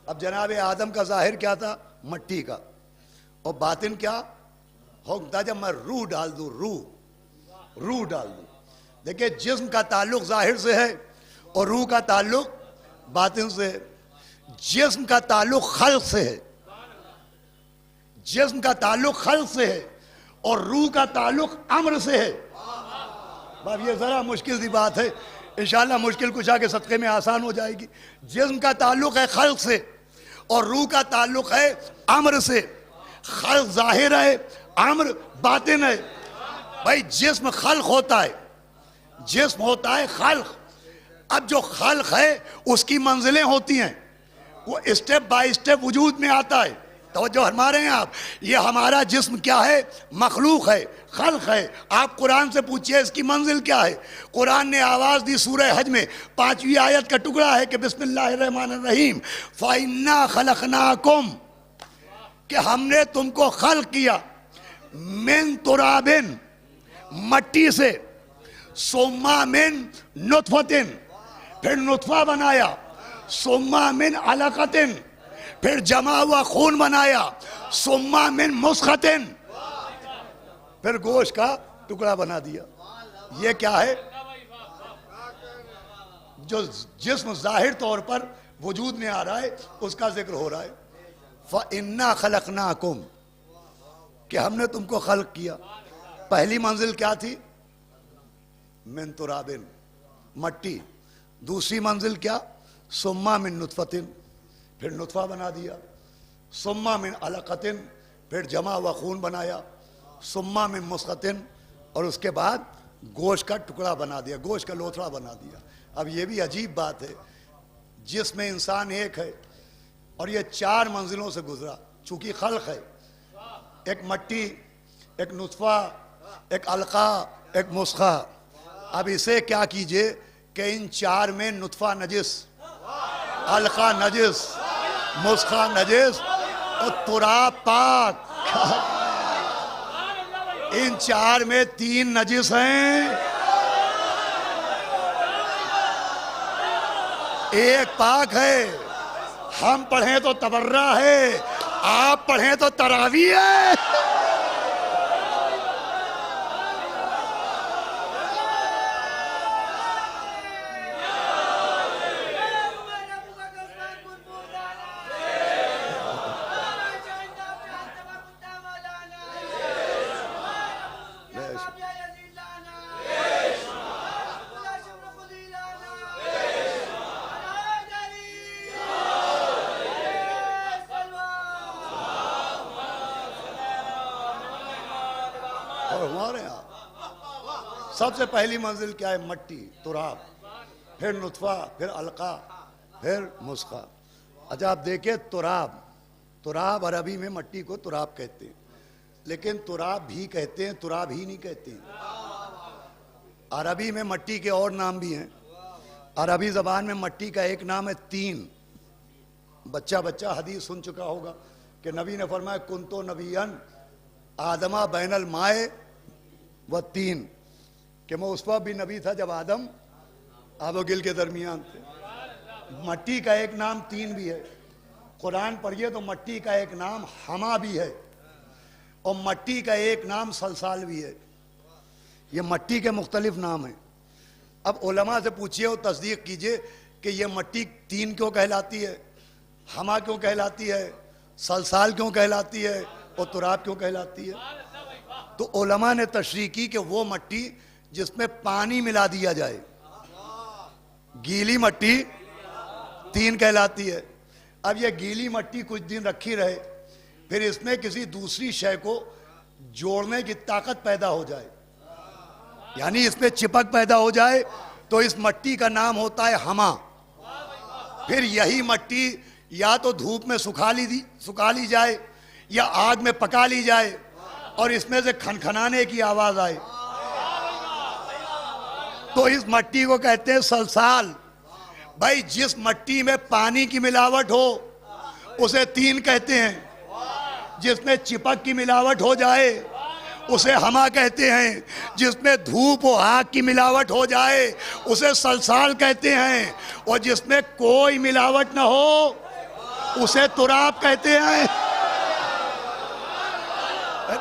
اب جناب آدم کا ظاہر کیا تھا؟ مٹی کا. اور باطن کیا ہوتا؟ جب میں روح ڈال دوں، روح ڈال دوں. دیکھیں جسم کا تعلق ظاہر سے ہے اور روح کا تعلق باطن سے ہے. جسم کا تعلق خلق سے ہے، جسم کا تعلق خلق سے ہے اور روح کا تعلق امر سے ہے. باب یہ ذرا مشکل سی بات ہے، انشاءاللہ مشکل کشا کے صدقے میں آسان ہو جائے گی. جسم کا تعلق ہے خلق سے اور روح کا تعلق ہے امر سے. خلق ظاہر ہے، امر باطن ہے. بھائی جسم خلق ہوتا ہے، جسم ہوتا ہے خلق. اب جو خلق ہے اس کی منزلیں ہوتی ہیں، وہ اسٹیپ بائی اسٹیپ وجود میں آتا ہے. توجہ فرما رہے ہیں آپ؟ یہ ہمارا جسم کیا ہے؟ مخلوق ہے، خلق ہے. آپ قرآن سے پوچھئے اس کی منزل کیا ہے. قرآن نے آواز دی سورہ حج میں 5ویں آیت کا ٹکڑا ہے کہ بسم اللہ الرحمن الرحیم فَإِنَّا خَلَقْنَاكُمْ، کہ ہم نے تم کو خلق کیا من ترابن، مٹی سے، ثم من نطفۃ، پھر نطفہ بنایا، ثم من علقۃ، پھر جمع ہوا خون بنایا، ثم من مسخۃ، پھر گوشت کا ٹکڑا بنا دیا. یہ کیا ہے؟ جو جسم ظاہر طور پر وجود میں آ رہا ہے اس کا ذکر ہو رہا ہے. فَإِنَّا خَلَقْنَاكُمْ، کہ ہم نے تم کو خلق کیا. پہلی منزل کیا تھی؟ من ترابن، مٹی. دوسری منزل کیا؟ ثم من نطفۃ، پھر نطفہ بنا دیا، ثم من علقۃ، پھر جمع ہوا خون بنایا، ثم من مسخۃ، اور اس کے بعد گوشت کا ٹکڑا بنا دیا، گوشت کا لوتھڑا بنا دیا. اب یہ بھی عجیب بات ہے، جس میں انسان ایک ہے اور یہ 4 منزلوں سے گزرا. چونکہ خلق ہے، ایک مٹی، ایک نطفہ، ایک علقہ، ایک مسخہ. اب اسے کیا کیجئے کہ ان 4 میں نطفہ نجس، علقہ نجس، مسخہ نجس اور تراب پاک. ان 4 میں 3 نجس ہیں، ایک پاک ہے. ہم پڑھیں تو تبرہ ہے، آپ پڑھیں تو تراویح ہے. سب سے پہلی منزل کیا ہے؟ مٹی، تراب، پھر نطفہ، پھر علقہ، پھر مسخہ. اچھا آپ دیکھیں، تراب عربی میں مٹی کو تراب کہتے ہیں، لیکن تراب بھی کہتے ہیں، تراب ہی نہیں کہتے ہیں. عربی میں مٹی کے اور نام بھی ہیں. عربی زبان میں مٹی کا ایک نام ہے تین. بچہ حدیث سن چکا ہوگا کہ نبی نے فرمایا کنتو نبیًا آدمہ بین المائے و تین، کہ میں اس وقت بھی نبی تھا جب آدم آب و گل کے درمیان تھے. مٹی کا ایک نام تین بھی ہے. قرآن پڑھیے تو مٹی کا ایک نام ہما بھی ہے اور مٹی کا ایک نام سلسال بھی ہے. یہ مٹی کے مختلف نام ہیں. اب علماء سے پوچھئے اور تصدیق کیجئے کہ یہ مٹی تین کیوں کہلاتی ہے، ہما کیوں کہلاتی ہے، سلسال کیوں کہلاتی ہے اور تراب کیوں کہلاتی ہے. تو علماء نے تشریح کی کہ وہ مٹی جس میں پانی ملا دیا جائے، گیلی مٹی تین کہلاتی ہے. اب یہ گیلی مٹی کچھ دن رکھی رہے، پھر اس میں کسی دوسری شے کو جوڑنے کی طاقت پیدا ہو جائے، یعنی اس میں چپک پیدا ہو جائے، تو اس مٹی کا نام ہوتا ہے ہما. پھر یہی مٹی یا تو دھوپ میں سکھا لی جائے یا آگ میں پکا لی جائے اور اس میں سے کھنکھنانے کی آواز آئے، تو اس مٹی کو کہتے ہیں سلسال. بھائی جس مٹی میں پانی کی ملاوٹ ہو اسے تین کہتے ہیں، جس میں چپک کی ملاوٹ ہو جائے اسے ہما کہتے ہیں، جس میں دھوپ و آگ کی ملاوٹ ہو جائے اسے سلسال کہتے ہیں، اور جس میں کوئی ملاوٹ نہ ہو اسے تراب کہتے ہیں.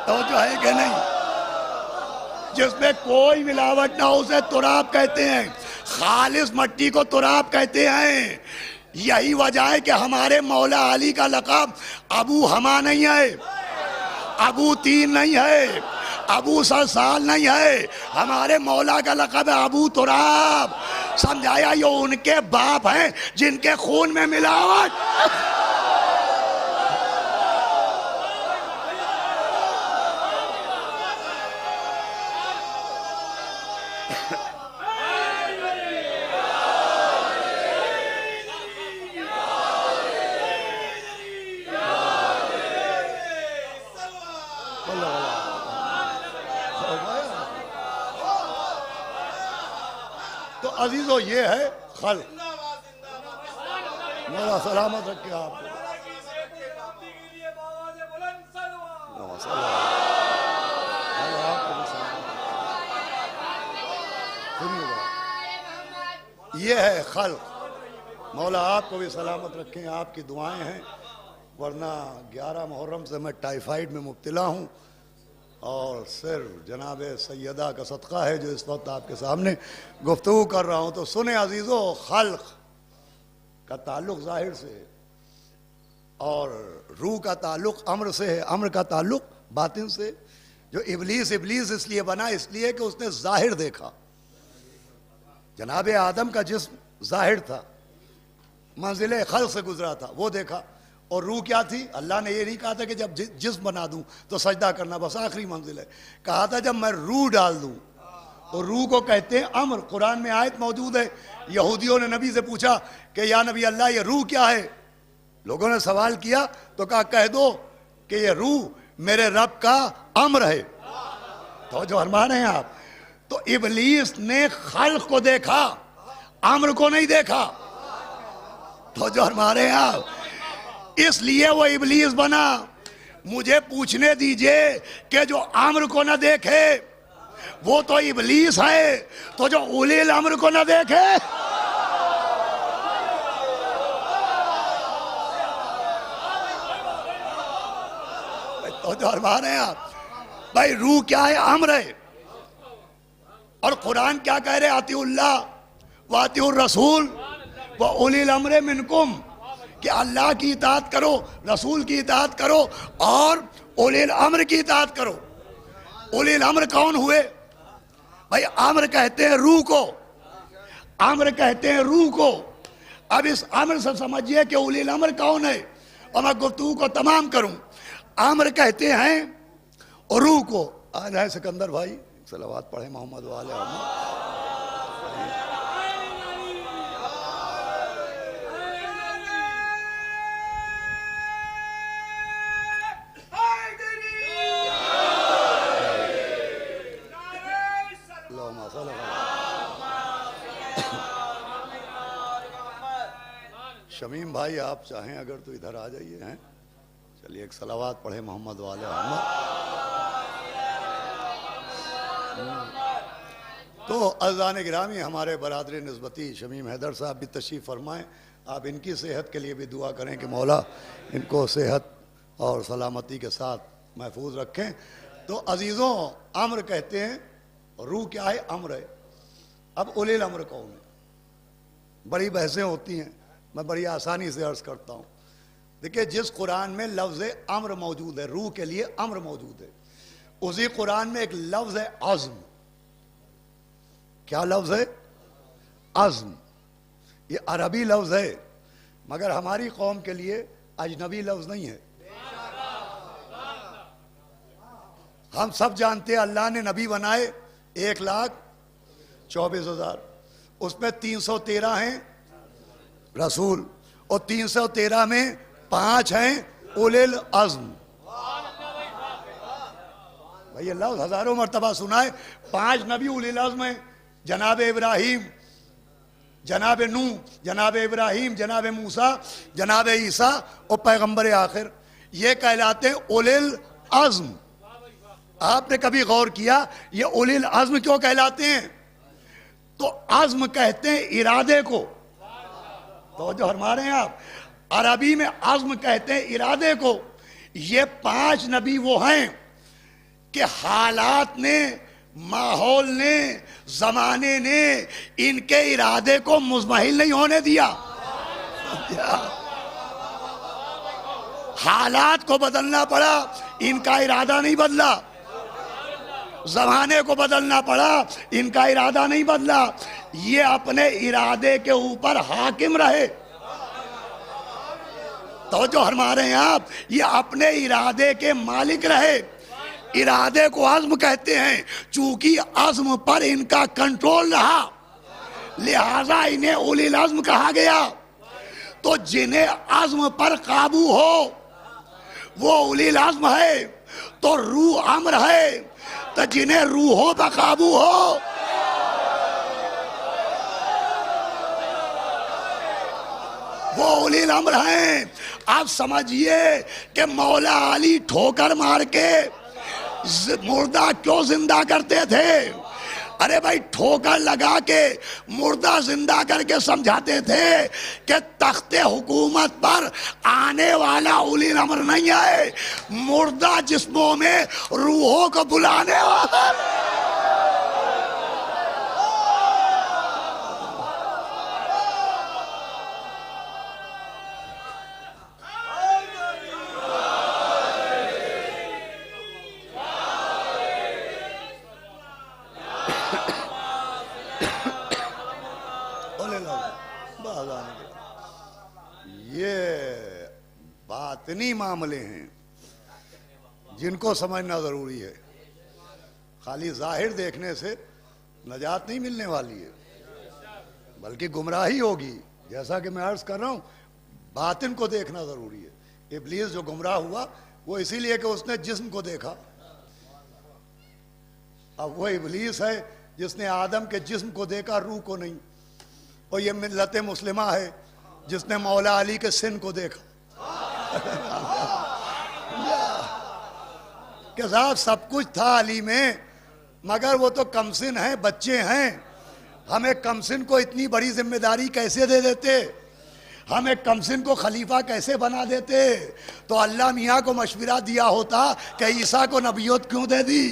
توجہ ہے کہ نہیں؟ جس میں کوئی ملاوٹ نہ ہو اسے تراب کہتے ہیں. خالص مٹی کو تراب کہتے ہیں. یہی وجہ ہے کہ ہمارے مولا علی کا لقب ابو ہما نہیں ہے، ابو تین نہیں ہے، ابو سلسال نہیں ہے. ہمارے مولا کا لقب ہے ابو تراب. سمجھایا؟ یہ ان کے باپ ہیں جن کے خون میں ملاوٹ. تو عزیزو یہ ہے خلق. مولا سلامت رکھے آپ کو. یہ ہے خلق. مولا آپ کو بھی سلامت رکھیں. آپ کی دعائیں ہیں، ورنہ 11 محرم سے میں ٹائیفائیڈ میں مبتلا ہوں، اور صرف جناب سیدہ کا صدقہ ہے جو اس وقت آپ کے سامنے گفتگو کر رہا ہوں. تو سنیں عزیزو، خلق کا تعلق ظاہر سے ہے، اور روح کا تعلق امر سے ہے، امر کا تعلق باطن سے. جو ابلیس اس لیے بنا، اس لیے کہ اس نے ظاہر دیکھا. جناب آدم کا جسم ظاہر تھا، منزل خلق سے گزرا تھا، وہ دیکھا. اور روح کیا تھی؟ اللہ نے یہ نہیں کہا تھا کہ جب جسم بنا دوں تو سجدہ کرنا بس آخری منزل ہے. کہا تھا جب میں روح ڈال دوں. اور روح کو کہتے ہیں امر. قرآن میں آیت موجود ہے، یہودیوں نے نبی سے پوچھا کہ یا نبی اللہ یہ روح کیا ہے؟ لوگوں نے سوال کیا تو کہا کہہ دو کہ یہ روح میرے رب کا امر ہے. تو جو فرما رہے ہیں آپ، تو ابلیس نے خلق کو دیکھا، امر کو نہیں دیکھا. تو جو فرما رہے ہیں آپ، اس لیے وہ ابلیس بنا. مجھے پوچھنے دیجئے کہ جو امر کو نہ دیکھے وہ تو ابلیس ہے، تو جو اولی الامر کو نہ دیکھے. تو جو فرما رہے ہیں آپ، بھائی روح کیا ہے؟ امر ہے. اور قرآن کیا کہہ رہے؟ اطیعوا اللہ واطیعوا الرسول واولی الامر منکم، کہ اللہ کی اطاعت کرو، رسول کی اطاعت کرو، اور اولی الامر کی اطاعت کرو. اولی الامر کون ہوئے؟ بھائی امر کہتے ہیں روح کو، امر کہتے ہیں روح کو. اب اس امر سے سمجھئے کہ اولی الامر کون ہے، اور میں گفتگو کو تمام کروں. امر کہتے ہیں روح کو. آج ہے سکندر بھائی صلوات پڑھے محمد والے محمد. شمیم بھائی آپ چاہیں اگر تو ادھر آ جائیے. ہیں چلیے ایک صلوات پڑھے محمد والے محمد. تو عزیزان گرامی، ہمارے برادر نسبتی شمیم حیدر صاحب بھی تشریف فرمائیں. آپ ان کی صحت کے لیے بھی دعا کریں کہ مولا ان کو صحت اور سلامتی کے ساتھ محفوظ رکھیں. تو عزیزوں، امر کہتے ہیں، روح کیا ہے؟ امر ہے. اب اولی الامر کون ہے؟ بڑی بحثیں ہوتی ہیں، میں بڑی آسانی سے عرض کرتا ہوں. دیکھیں، جس قرآن میں لفظ امر موجود ہے، روح کے لیے امر موجود ہے، اسی قرآن میں ایک لفظ ہے عزم. کیا لفظ ہے؟ عزم. یہ عربی لفظ ہے، مگر ہماری قوم کے لیے اجنبی لفظ نہیں ہے. ہم سب جانتے ہیں اللہ نے نبی بنائے 1,24,000، اس میں 313 ہیں رسول، اور 313 میں 5 ہیں اولی العزم. بھئی یہ لفظ ہزاروں مرتبہ سنا ہے. 5 نبی اولی العزم ہیں، جناب ابراہیم، جناب نوح، جناب ابراہیم، جناب موسیٰ، جناب عیسیٰ، اور پیغمبر آخر. یہ کہلاتے ہیں اولی العزم. آپ نے کبھی غور کیا یہ اولی العزم کیوں کہلاتے ہیں؟ تو عزم کہتے ہیں ارادے کو. تو جو فرما رہے ہیں آپ، عربی میں عزم کہتے ہیں ارادے کو. یہ 5 نبی وہ ہیں کہ حالات نے، ماحول نے، زمانے نے ان کے ارادے کو مزمحل نہیں ہونے دیا. حالات کو بدلنا پڑا، ان کا ارادہ نہیں بدلا. زمانے کو بدلنا پڑا، ان کا ارادہ نہیں بدلا. یہ اپنے ارادے کے اوپر حاکم رہے. توجہ فرما رہے ہیں آپ، یہ اپنے ارادے کے مالک رہے. ارادے کو عزم کہتے ہیں. چونکہ عزم پر ان کا کنٹرول رہا، لہذا انہیں اولی العزم کہا گیا. تو جنہیں عزم پر قابو ہو وہ اولی العزم ہے. تو روح امر ہے، تو جنہیں روحوں پر قابو ہو وہ اولی الامر ہیں. آپ سمجھئے کہ مولا علی ٹھوکر مار کے مردہ کیوں زندہ کرتے تھے؟ ارے بھائی ٹھوکر لگا کے مردہ زندہ کر کے سمجھاتے تھے کہ تخت حکومت پر آنے والا اولی الامر نہیں آئے، مردہ جسموں میں روحوں کو بلانے والا. یہ باطنی معاملے ہیں جن کو سمجھنا ضروری ہے. خالی ظاہر دیکھنے سے نجات نہیں ملنے والی ہے بلکہ گمراہی ہوگی. جیسا کہ میں عرض کر رہا ہوں باطن کو دیکھنا ضروری ہے. ابلیس جو گمراہ ہوا وہ اسی لیے کہ اس نے جسم کو دیکھا. اب وہ ابلیس ہے جس نے آدم کے جسم کو دیکھا، روح کو نہیں. اور یہ ملت مسلمہ ہے جس نے مولا علی کے سن کو دیکھا. کہ صاحب سب کچھ تھا علی میں مگر وہ تو کم سن ہیں، بچے ہیں. ہمیں کم سن کو اتنی بڑی ذمہ داری کیسے دے دیتے؟ ہمیں کم سن کو خلیفہ کیسے بنا دیتے؟ تو اللہ میاں کو مشورہ دیا ہوتا کہ عیسیٰ کو نبوت کیوں دے دی؟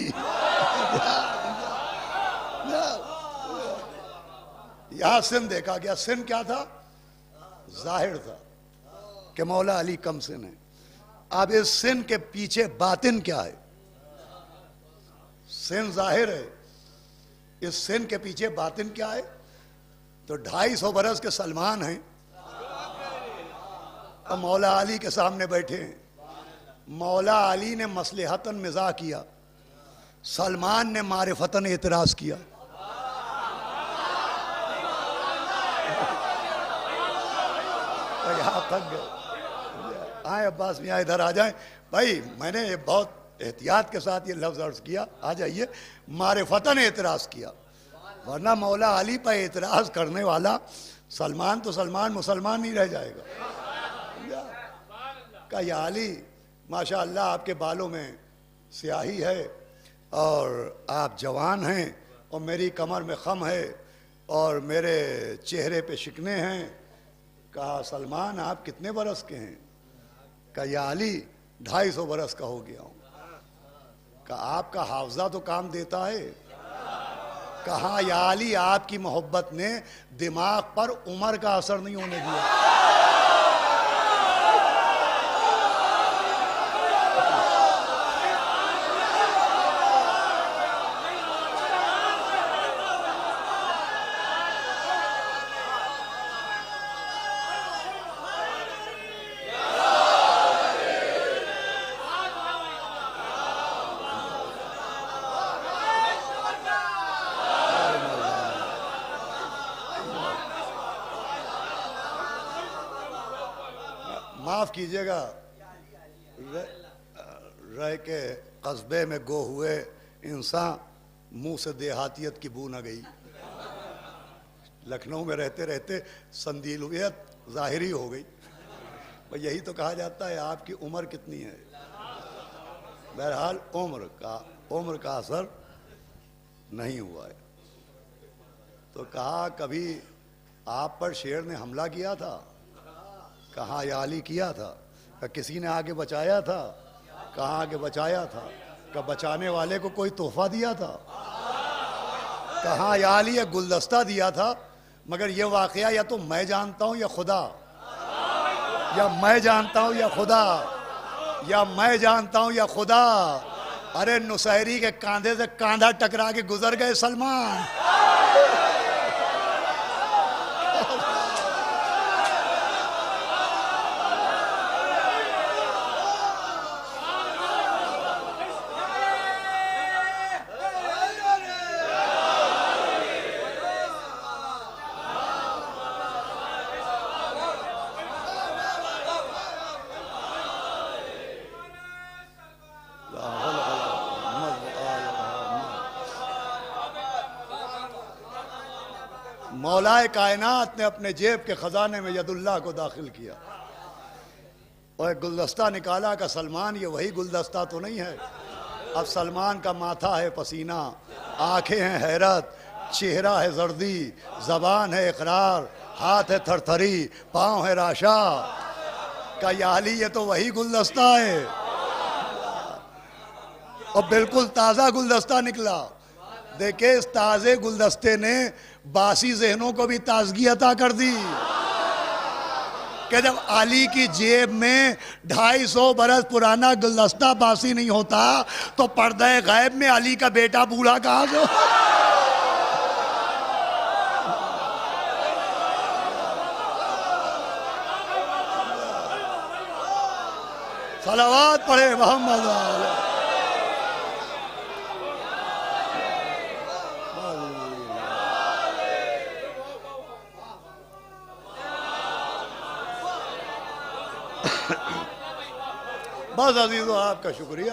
یہاں سن دیکھا گیا. سن کیا تھا؟ ظاہر تھا کہ مولا علی کم سن ہے. اب اس سن کے پیچھے باطن کیا ہے؟ سن ظاہر ہے، اس سن کے پیچھے باطن کیا ہے؟ تو 250 برس کے سلمان ہیں اور مولا علی کے سامنے بیٹھے ہیں. مولا علی نے مصلحتاً مزاح کیا، سلمان نے معرفتاً اعتراض کیا. یہاں تک گئے. آئیں عباس میاں ادھر آ جائیں. بھائی میں نے بہت احتیاط کے ساتھ یہ لفظ عرض کیا، آ جائیے. معرفتاً اعتراض کیا، ورنہ مولا علی پر اعتراض کرنے والا سلمان تو سلمان مسلمان نہیں رہ جائے گا. کہ یا علی ماشاء اللہ آپ کے بالوں میں سیاہی ہے اور آپ جوان ہیں اور میری کمر میں خم ہے اور میرے چہرے پہ شکنے ہیں. کہا سلمان آپ کتنے برس کے ہیں؟ کہا یا علی 250 برس کا ہو گیا ہوں. کہا آپ کا حافظہ تو کام دیتا ہے. کہا یا علی آپ کی محبت نے دماغ پر عمر کا اثر نہیں ہونے دیا. معاف کیجئے گا، رہ کے قصبے میں گو ہوئے انسان منہ سے دیہاتیت کی بو نہ گئی. لکھنؤ میں رہتے رہتے سندیلویت ظاہری ہو گئی. یہی تو کہا جاتا ہے آپ کی عمر کتنی ہے. بہرحال عمر کا اثر نہیں ہوا ہے. تو کہا کبھی آپ پر شیر نے حملہ کیا تھا؟ کہاں یا علی کیا تھا. کہ کسی نے آگے بچایا تھا؟ کہاں آگے بچایا تھا. کہ بچانے والے کو کوئی تحفہ دیا تھا؟ کہاں یا علی ایک گلدستہ دیا تھا. مگر یہ واقعہ یا تو میں جانتا ہوں یا خدا، یا میں جانتا ہوں یا خدا، یا میں جانتا ہوں یا خدا. ارے نصیری کے کاندھے سے کاندھا ٹکرا کے گزر گئے سلمان. مولا کائنات نے اپنے جیب کے خزانے میں ید اللہ کو داخل کیا اور ایک گلدستہ نکالا کہ سلمان یہ وہی گلدستہ تو نہیں ہے؟ اب سلمان کا ماتھا ہے پسینہ، آنکھیں ہیں حیرت، چہرہ ہے زردی، زبان ہے اقرار، ہاتھ ہے تھرتھری، پاؤں ہے راشا، کہ یا علی یہ تو وہی گلدستہ ہے، اور بالکل تازہ گلدستہ نکلا۔ دیکھیں اس تازے گلدستے نے باسی ذہنوں کو بھی تازگی عطا کر دی کہ جب علی کی جیب میں 250 برس پرانا گلدستہ باسی نہیں ہوتا تو پردہ غیب میں علی کا بیٹا بوڑھا کہاں سے؟ صلوات پڑھے محمد علیہ۔ بس عزیزو آپ کا شکریہ۔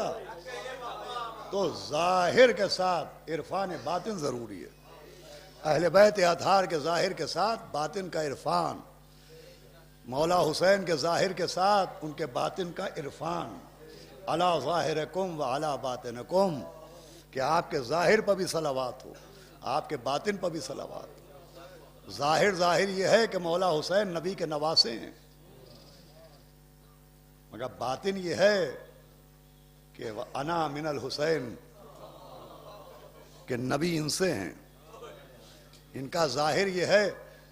تو ظاہر کے ساتھ عرفان باطن ضروری ہے۔ اہل بیت اطہار کے ظاہر کے ساتھ باطن کا عرفان، مولا حسین کے ظاہر کے ساتھ ان کے باطن کا عرفان، علی ظاہرکم و علی باطنکم، کہ آپ کے ظاہر پر بھی صلوات ہو، آپ کے باطن پر بھی صلوات ہو۔ ظاہر یہ ہے کہ مولا حسین نبی کے نواسے ہیں، مگر باطن یہ ہے کہ انا من الحسین، کہ نبی ان سے ہیں۔ ان کا ظاہر یہ ہے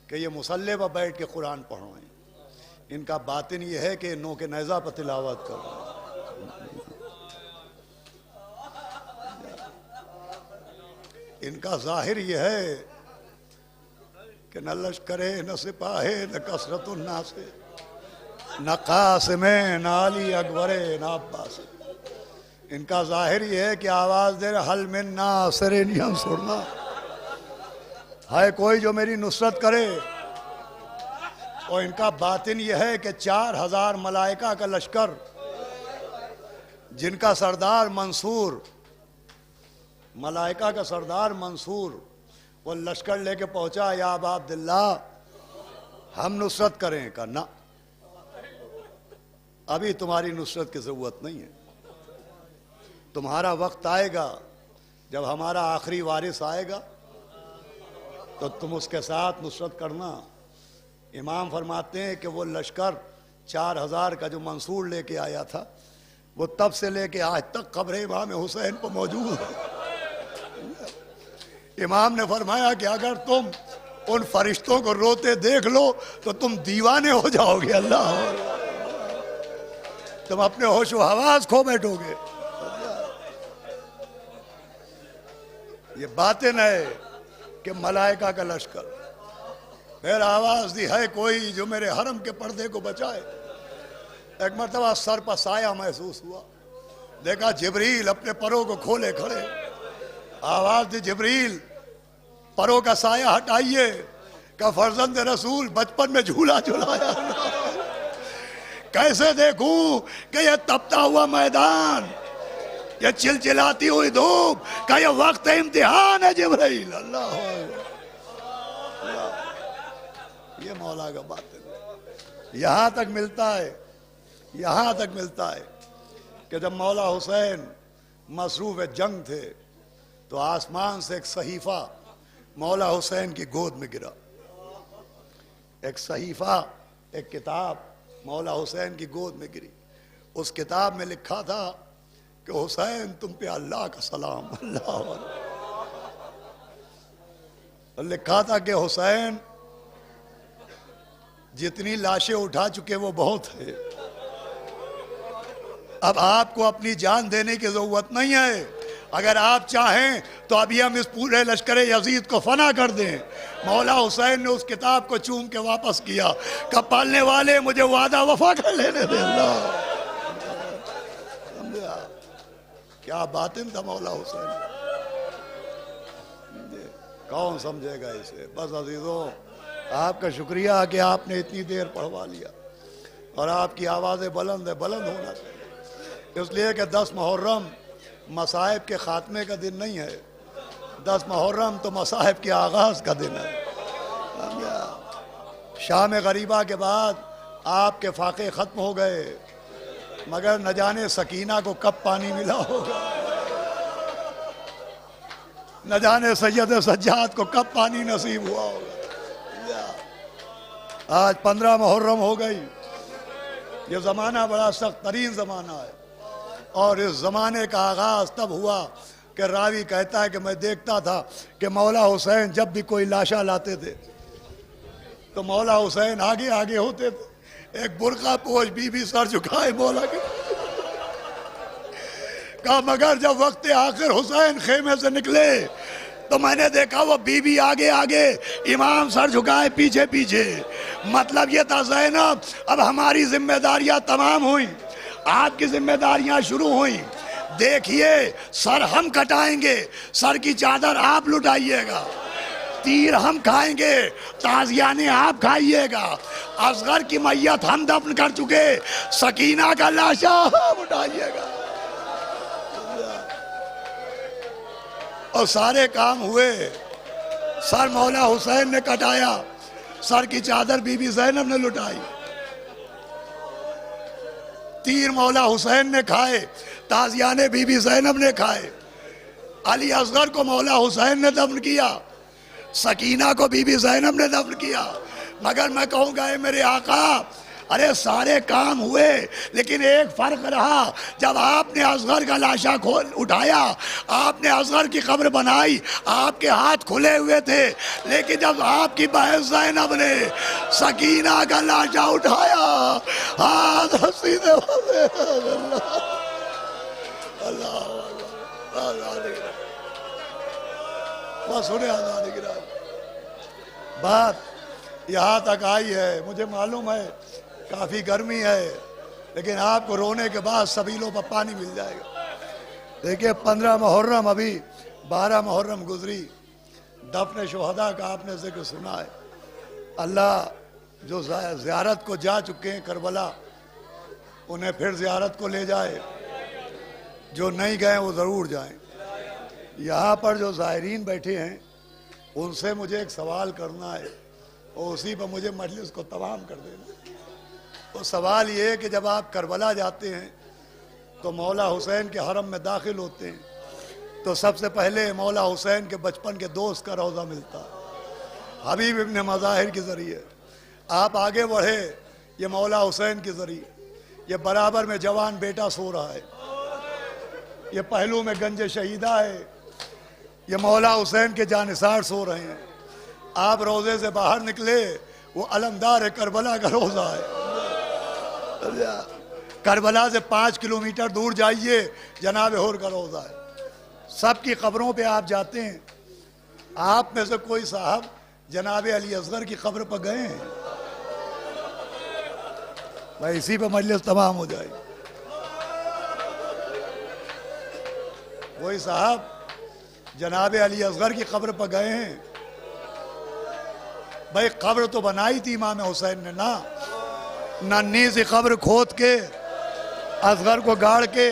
کہ یہ مصلی پر بیٹھ کے قرآن پڑھ رہے ہیں، ان کا باطن یہ ہے کہ نو کے نیزہ پر تلاوت کر رہے ہیں۔ ان کا ظاہر یہ ہے کہ نہ لشکرے نہ سپاہے نہ کثرت الناس، نہ قاسم نہ علی اکبر نہ عباس۔ ان کا ظاہر یہ ہے کہ آواز دے رہے حل من ناصر ینصرنا، ہے کوئی جو میری نصرت کرے۔ اور ان کا باطن یہ ہے کہ 4000 ملائکہ کا لشکر، جن کا سردار منصور، ملائکہ کا سردار منصور، وہ لشکر لے کے پہنچا، یا ابا عبداللہ ہم نصرت کریں؟ کہا نہ، ابھی تمہاری نصرت کی ضرورت نہیں ہے، تمہارا وقت آئے گا جب ہمارا آخری وارث آئے گا تو تم اس کے ساتھ نصرت کرنا۔ امام فرماتے ہیں کہ وہ لشکر 4000 کا جو منصور لے کے آیا تھا، وہ تب سے لے کے آج تک قبر امام حسین پر موجود ہے۔ امام نے فرمایا کہ اگر تم ان فرشتوں کو روتے دیکھ لو تو تم دیوانے ہو جاؤ گے، اللہ، تم اپنے ہوش و حواس کھو بیٹھو گے۔ یہ باطن ہے کہ ملائکہ کا لشکر، پھر آواز دی ہے کوئی جو میرے حرم کے پردے کو بچائے۔ ایک مرتبہ سر پر سایہ محسوس ہوا، دیکھا جبریل اپنے پروں کو کھولے کھڑے، آواز دی جبریل پروں کا سایہ ہٹائیے، کہ فرزند رسول بچپن میں جھولا جھلایا، کیسے دیکھوں کہ یہ تپتا ہوا میدان، یہ چلچلاتی ہوئی دھوپ، کہ یہ وقت امتحان ہے جبریل۔ اللہ یہ مولا کا باطن ہے۔ یہاں تک ملتا ہے، یہاں تک ملتا ہے کہ جب مولا حسین مصروف جنگ تھے تو آسمان سے ایک صحیفہ مولا حسین کی گود میں گرا، ایک صحیفہ، ایک کتاب مولا حسین کی گود میں گری۔ اس کتاب میں لکھا تھا کہ حسین تم پہ اللہ کا سلام، اللہ، لکھا تھا کہ حسین جتنی لاشیں اٹھا چکے وہ بہت ہے، اب آپ کو اپنی جان دینے کی ضرورت نہیں ہے، اگر آپ چاہیں تو ابھی ہم اس پورے لشکر یزید کو فنا کر دیں۔ مولا حسین نے اس کتاب کو چوم کے واپس کیا کہ پالنے والے مجھے وعدہ وفا کر لینے دے۔ اللہ، کیا باطن تھا مولا حسین، کون سمجھے گا اسے؟ بس عزیزوں آپ کا شکریہ کہ آپ نے اتنی دیر پڑھوا لیا، اور آپ کی آوازیں بلند ہے، بلند ہونا چاہیے، اس لیے کہ 10 محرم مصائب کے خاتمے کا دن نہیں ہے، 10 محرم تو مصائب کے آغاز کا دن ہے۔ شام غریبہ کے بعد آپ کے فاقے ختم ہو گئے، مگر نہ جانے سکینہ کو کب پانی ملا ہوگا، نہ جانے سید سجاد کو کب پانی نصیب ہوا ہوگا۔ آج 15 محرم ہو گئی۔ یہ زمانہ بڑا سخت ترین زمانہ ہے، اور اس زمانے کا آغاز تب ہوا کہ راوی کہتا ہے کہ میں دیکھتا تھا کہ مولا حسین جب بھی کوئی لاشا لاتے تھے تو مولا حسین آگے آگے ہوتے تھے، ایک برقع پوش بی بی سر جھکائے مولا کے کہا، مگر جب وقت آخر حسین خیمے سے نکلے تو میں نے دیکھا وہ بی بی آگے آگے، امام سر جھکائے پیچھے پیچھے۔ مطلب یہ تھا زینب اب ہماری ذمہ داریاں تمام ہوئیں، آپ کی ذمہ داریاں شروع ہوئیں، دیکھیے سر ہم کٹائیں گے، سر کی چادر آپ لٹائیے گا، تیر ہم کھائیں گے، تازیانے آپ کھائیے گا، اصغر کی میت ہم دفن کر چکے، سکینہ کا لاشا آپ اٹھائیے گا۔ اور سارے کام ہوئے، سر مولا حسین نے کٹایا، سر کی چادر بی بی زینب نے لٹائی، تیر مولا حسین نے کھائے، تازیانے بی بی زینب نے کھائے، علی اصغر کو مولا حسین نے دفن کیا، سکینہ کو بی بی زینب نے دفن کیا۔ مگر میں کہوں گا اے میرے آقا، ارے سارے کام ہوئے لیکن ایک فرق رہا، جب آپ نے اصغر کا لاشا اٹھایا، آپ نے اصغر کی قبر بنائی، آپ کے ہاتھ کھلے ہوئے تھے، لیکن جب آپ کی بہن زینب نے سکینہ کا لاشا اٹھایا، ہاتھ سیدھے ہوئے۔ اللہ بس انہیں آزادی گرا۔ بات یہاں تک آئی ہے، مجھے معلوم ہے کافی گرمی ہے، لیکن آپ کو رونے کے بعد سبیلوں پر پانی مل جائے گا۔ دیکھیے 15 محرم، ابھی 12 محرم گزری، دفن شہداء کا آپ نے ذکر سنا ہے۔ اللہ جو زیارت کو جا چکے ہیں کربلا، انہیں پھر زیارت کو لے جائے، جو نہیں گئے وہ ضرور جائیں۔ یہاں پر جو زائرین بیٹھے ہیں ان سے مجھے ایک سوال کرنا ہے، اور اسی پر مجھے مجلس کو تمام کر دینا۔ وہ سوال یہ ہے کہ جب آپ کربلا جاتے ہیں تو مولا حسین کے حرم میں داخل ہوتے ہیں تو سب سے پہلے مولا حسین کے بچپن کے دوست کا روضہ ملتا ہے، حبیب ابن مظاہر کے ذریعے۔ آپ آگے بڑھے، یہ مولا حسین کے ذریعے، یہ برابر میں جوان بیٹا سو رہا ہے، یہ پہلو میں گنج شہیدہ ہے، یہ مولا حسین کے جانثار سو رہے ہیں۔ آپ روضے سے باہر نکلے، وہ علمدار کربلا کا روضہ ہے۔ کربلا سے 5 کلومیٹر دور جائیے، جناب حور کا روضہ ہے۔ سب کی قبروں پہ آپ جاتے ہیں، آپ میں سے کوئی صاحب جناب علی اصغر کی قبر پر گئے ہیں؟ بھائی اسی پہ مجلس تمام ہو جائے۔ کوئی صاحب جناب علی اصغر کی قبر پر گئے ہیں؟ بھائی قبر تو بنائی تھی امام حسین نے نا، ننھی سی قبر کھود کے، اصغر کو گاڑ کے،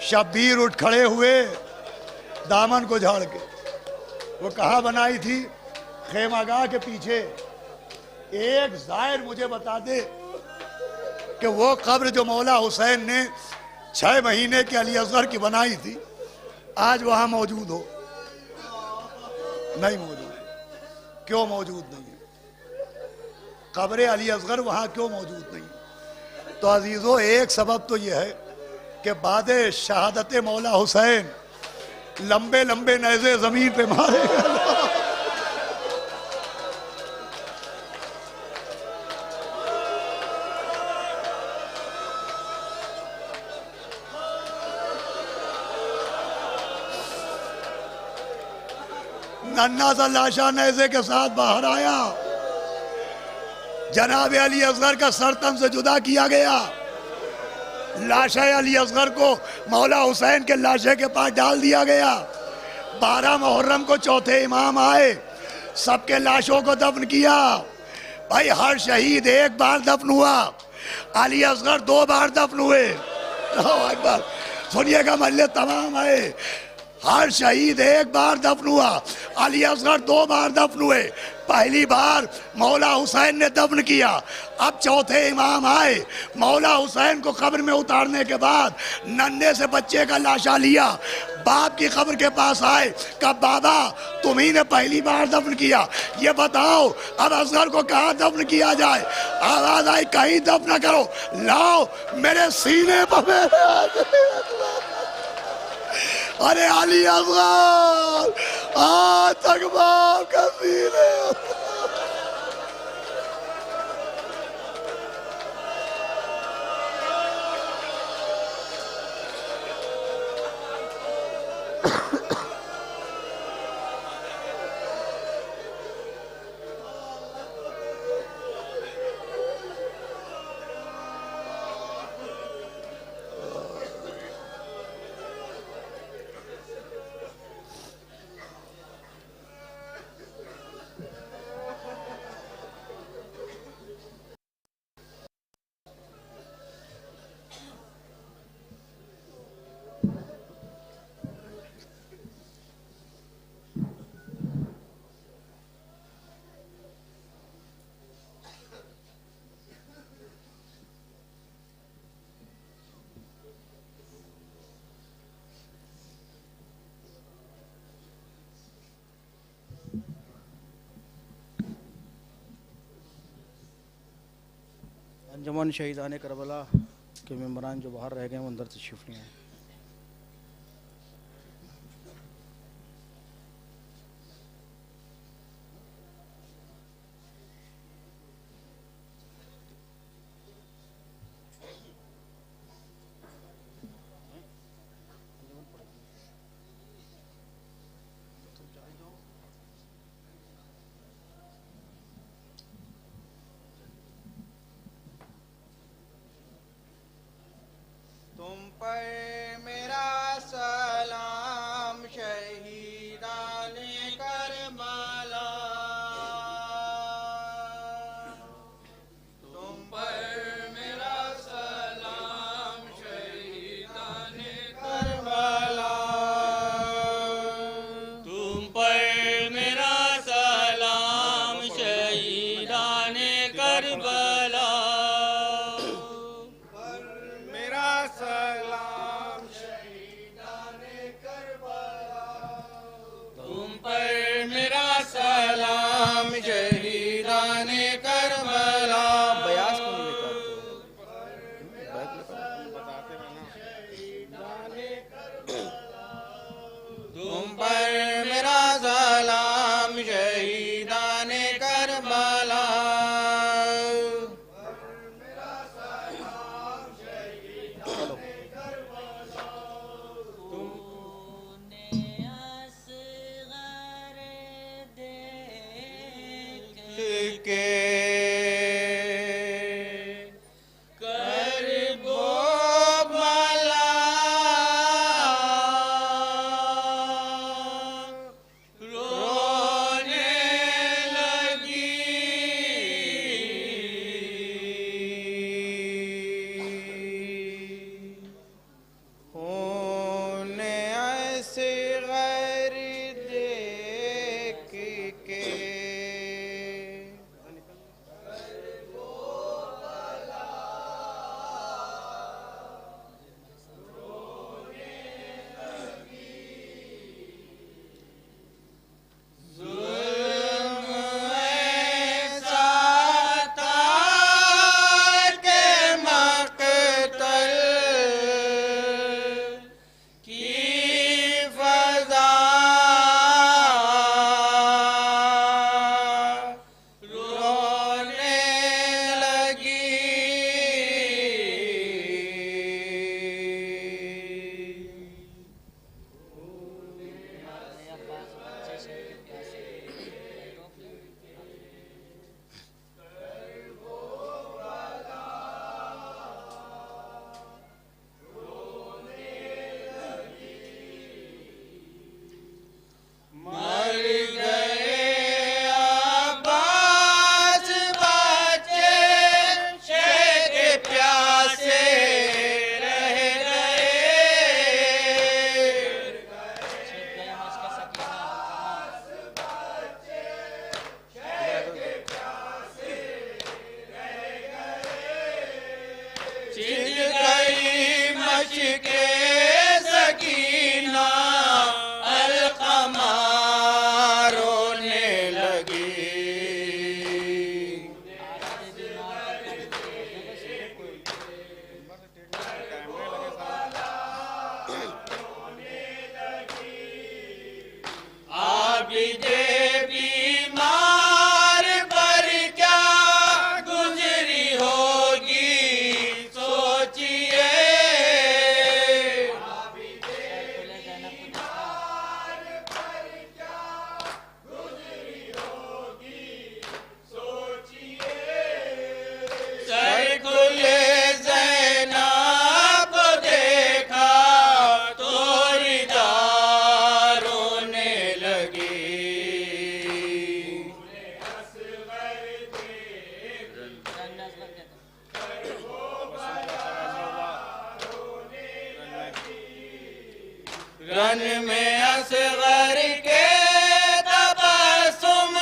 شبیر اٹھ کھڑے ہوئے دامن کو جھاڑ کے۔ وہ کہاں بنائی تھی؟ خیمہ گاہ کے پیچھے۔ ایک زائر مجھے بتا دے کہ وہ قبر جو مولا حسین نے 6 مہینے کے علی اصغر کی بنائی تھی آج وہاں موجود ہو؟ نہیں موجود۔ کیوں موجود نہیں ہے؟ قبر علی اصغر وہاں کیوں موجود نہیں؟ تو عزیزو ایک سبب تو یہ ہے کہ بعد شہادت مولا حسین لمبے لمبے نیزے زمین پہ مارے گئے۔ ننھا سا لاشا نیزے کے ساتھ باہر آیا، جناب علی اصغر کا سر تن سے جدا کیا گیا، لاشا علی اصغر کو مولا حسین کے لاشے کے پاس ڈال دیا گیا۔ 12 محرم کو چوتھے امام آئے، سب کے لاشوں کو دفن کیا۔ بھائی ہر شہید ایک بار دفن ہوا، علی اصغر 2 بار دفن ہوئے۔ اللہ اکبر۔ سنیے گا مجلس تمام ہے، ہر شہید ایک بار دفن ہوا، علی اصغر 2 بار دفن ہوئے، پہلی بار مولا حسین نے دفن کیا، اب چوتھے امام آئے، مولا حسین کو قبر میں اتارنے کے بعد ننھے سے بچے کا لاشا لیا، باپ کی قبر کے پاس آئے، کہا بابا تمہیں نے پہلی بار دفن کیا، یہ بتاؤ اب اصغر کو کہاں دفن کیا جائے؟ آواز آئی کہیں دفن نہ کرو، لاؤ میرے سینے پر میرے ارے علی اصغر آج تک باپ کا سینے انجمن شہیدان کربلا کے ممبران جو باہر رہ گئے ہیں وہ اندر تشریف لے آئیں۔ تم پر میرا سلام شہیدان کربلا، تم پر میرا سلام شہیدان کربلا، تم پر میرا سلام شہیدان کربلا، سلام شہیدان کربلا، تم پر میرا سلام شہیدان کربلا، بیاس کو نہیں بتاتے تم پر میرا سلام شہیدان کربلا، جنم اصغر کے تبسم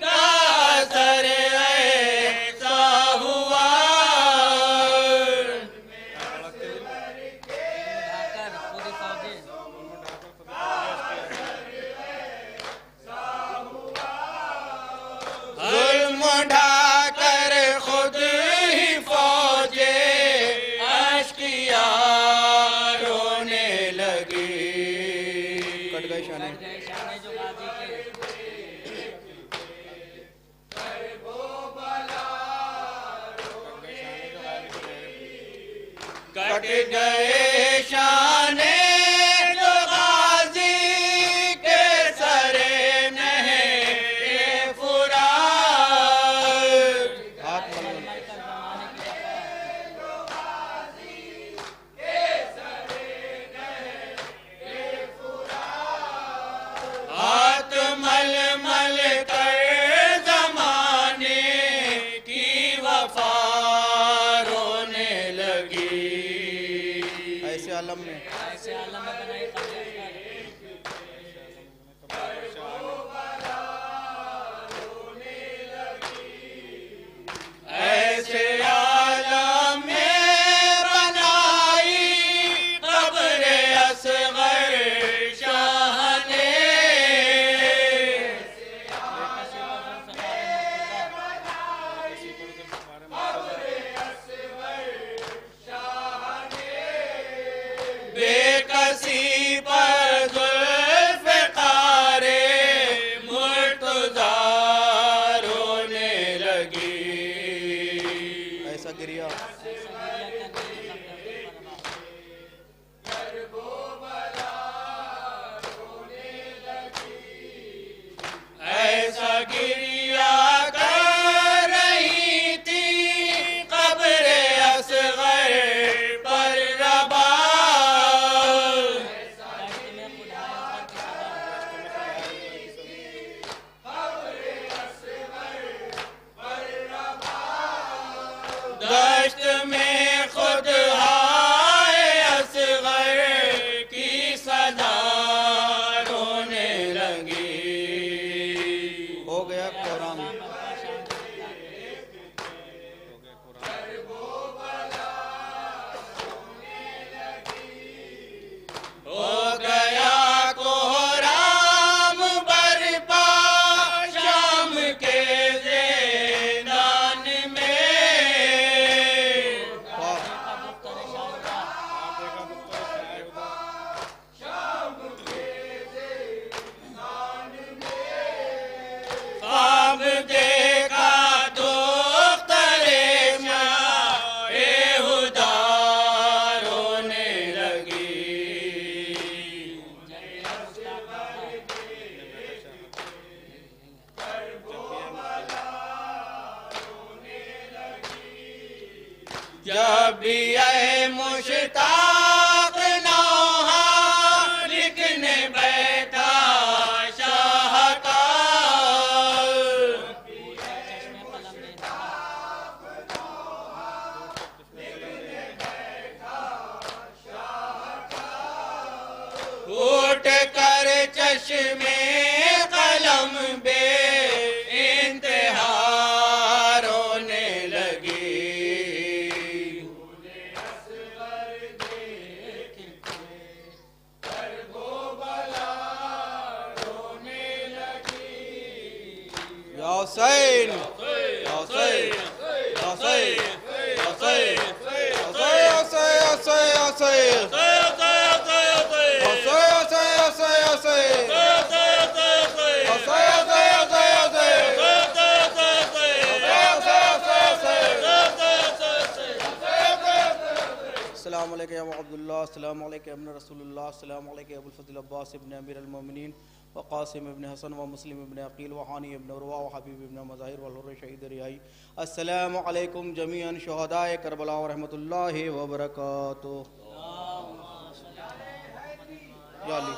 کا اثر ایسا ہوا ظلم ڈھا کر خود ہی فوجے اشقیا رونے لگی کٹ گئے شانے کٹ گئے شانے جو غازی کے سر نہر فرات ہاتھ مل ہاتھ مل مل کر زمانے کی وفا رونے لگی ایسے عالم میں ایسے عالم میں بنائی قبر اصغر شاہ نے بے کسی پر ذوالفقار مرتضی رونے لگی ایسا گریا ایسا گریا کر رہی تھی قبر اصغر پر ربا دشت میں خود ہائے اصغر کی صدا رونے لگی ہو گیا قرآن ہو گیا کوہرام برپا شام کے زندان میں خواب دیکھا دختر شاہ ہدی رونے لگی جب بھی اے مشتاق نوحہ لکھنے بیٹھا شاہ کا اٹھ کر چشمے قلم بے انتہا رونے لگی یا حسین یا حسین یا حسین یا حسین یا حسین السلام علیکم یا عبداللہ، السلام علیکم ابن رسول اللہ، السلام علیکم ابو الفضل عباس ابن امیر المومنین وقاسم ابن حسن ومسلم ابن عقیل وحانی ابن عروہ وحبیب ابن مظاہر والحر شہید ریائی. السلام علیکم جمیعاً شہداء کربلا ورحمۃ اللہ وبرکاتہ. یا علی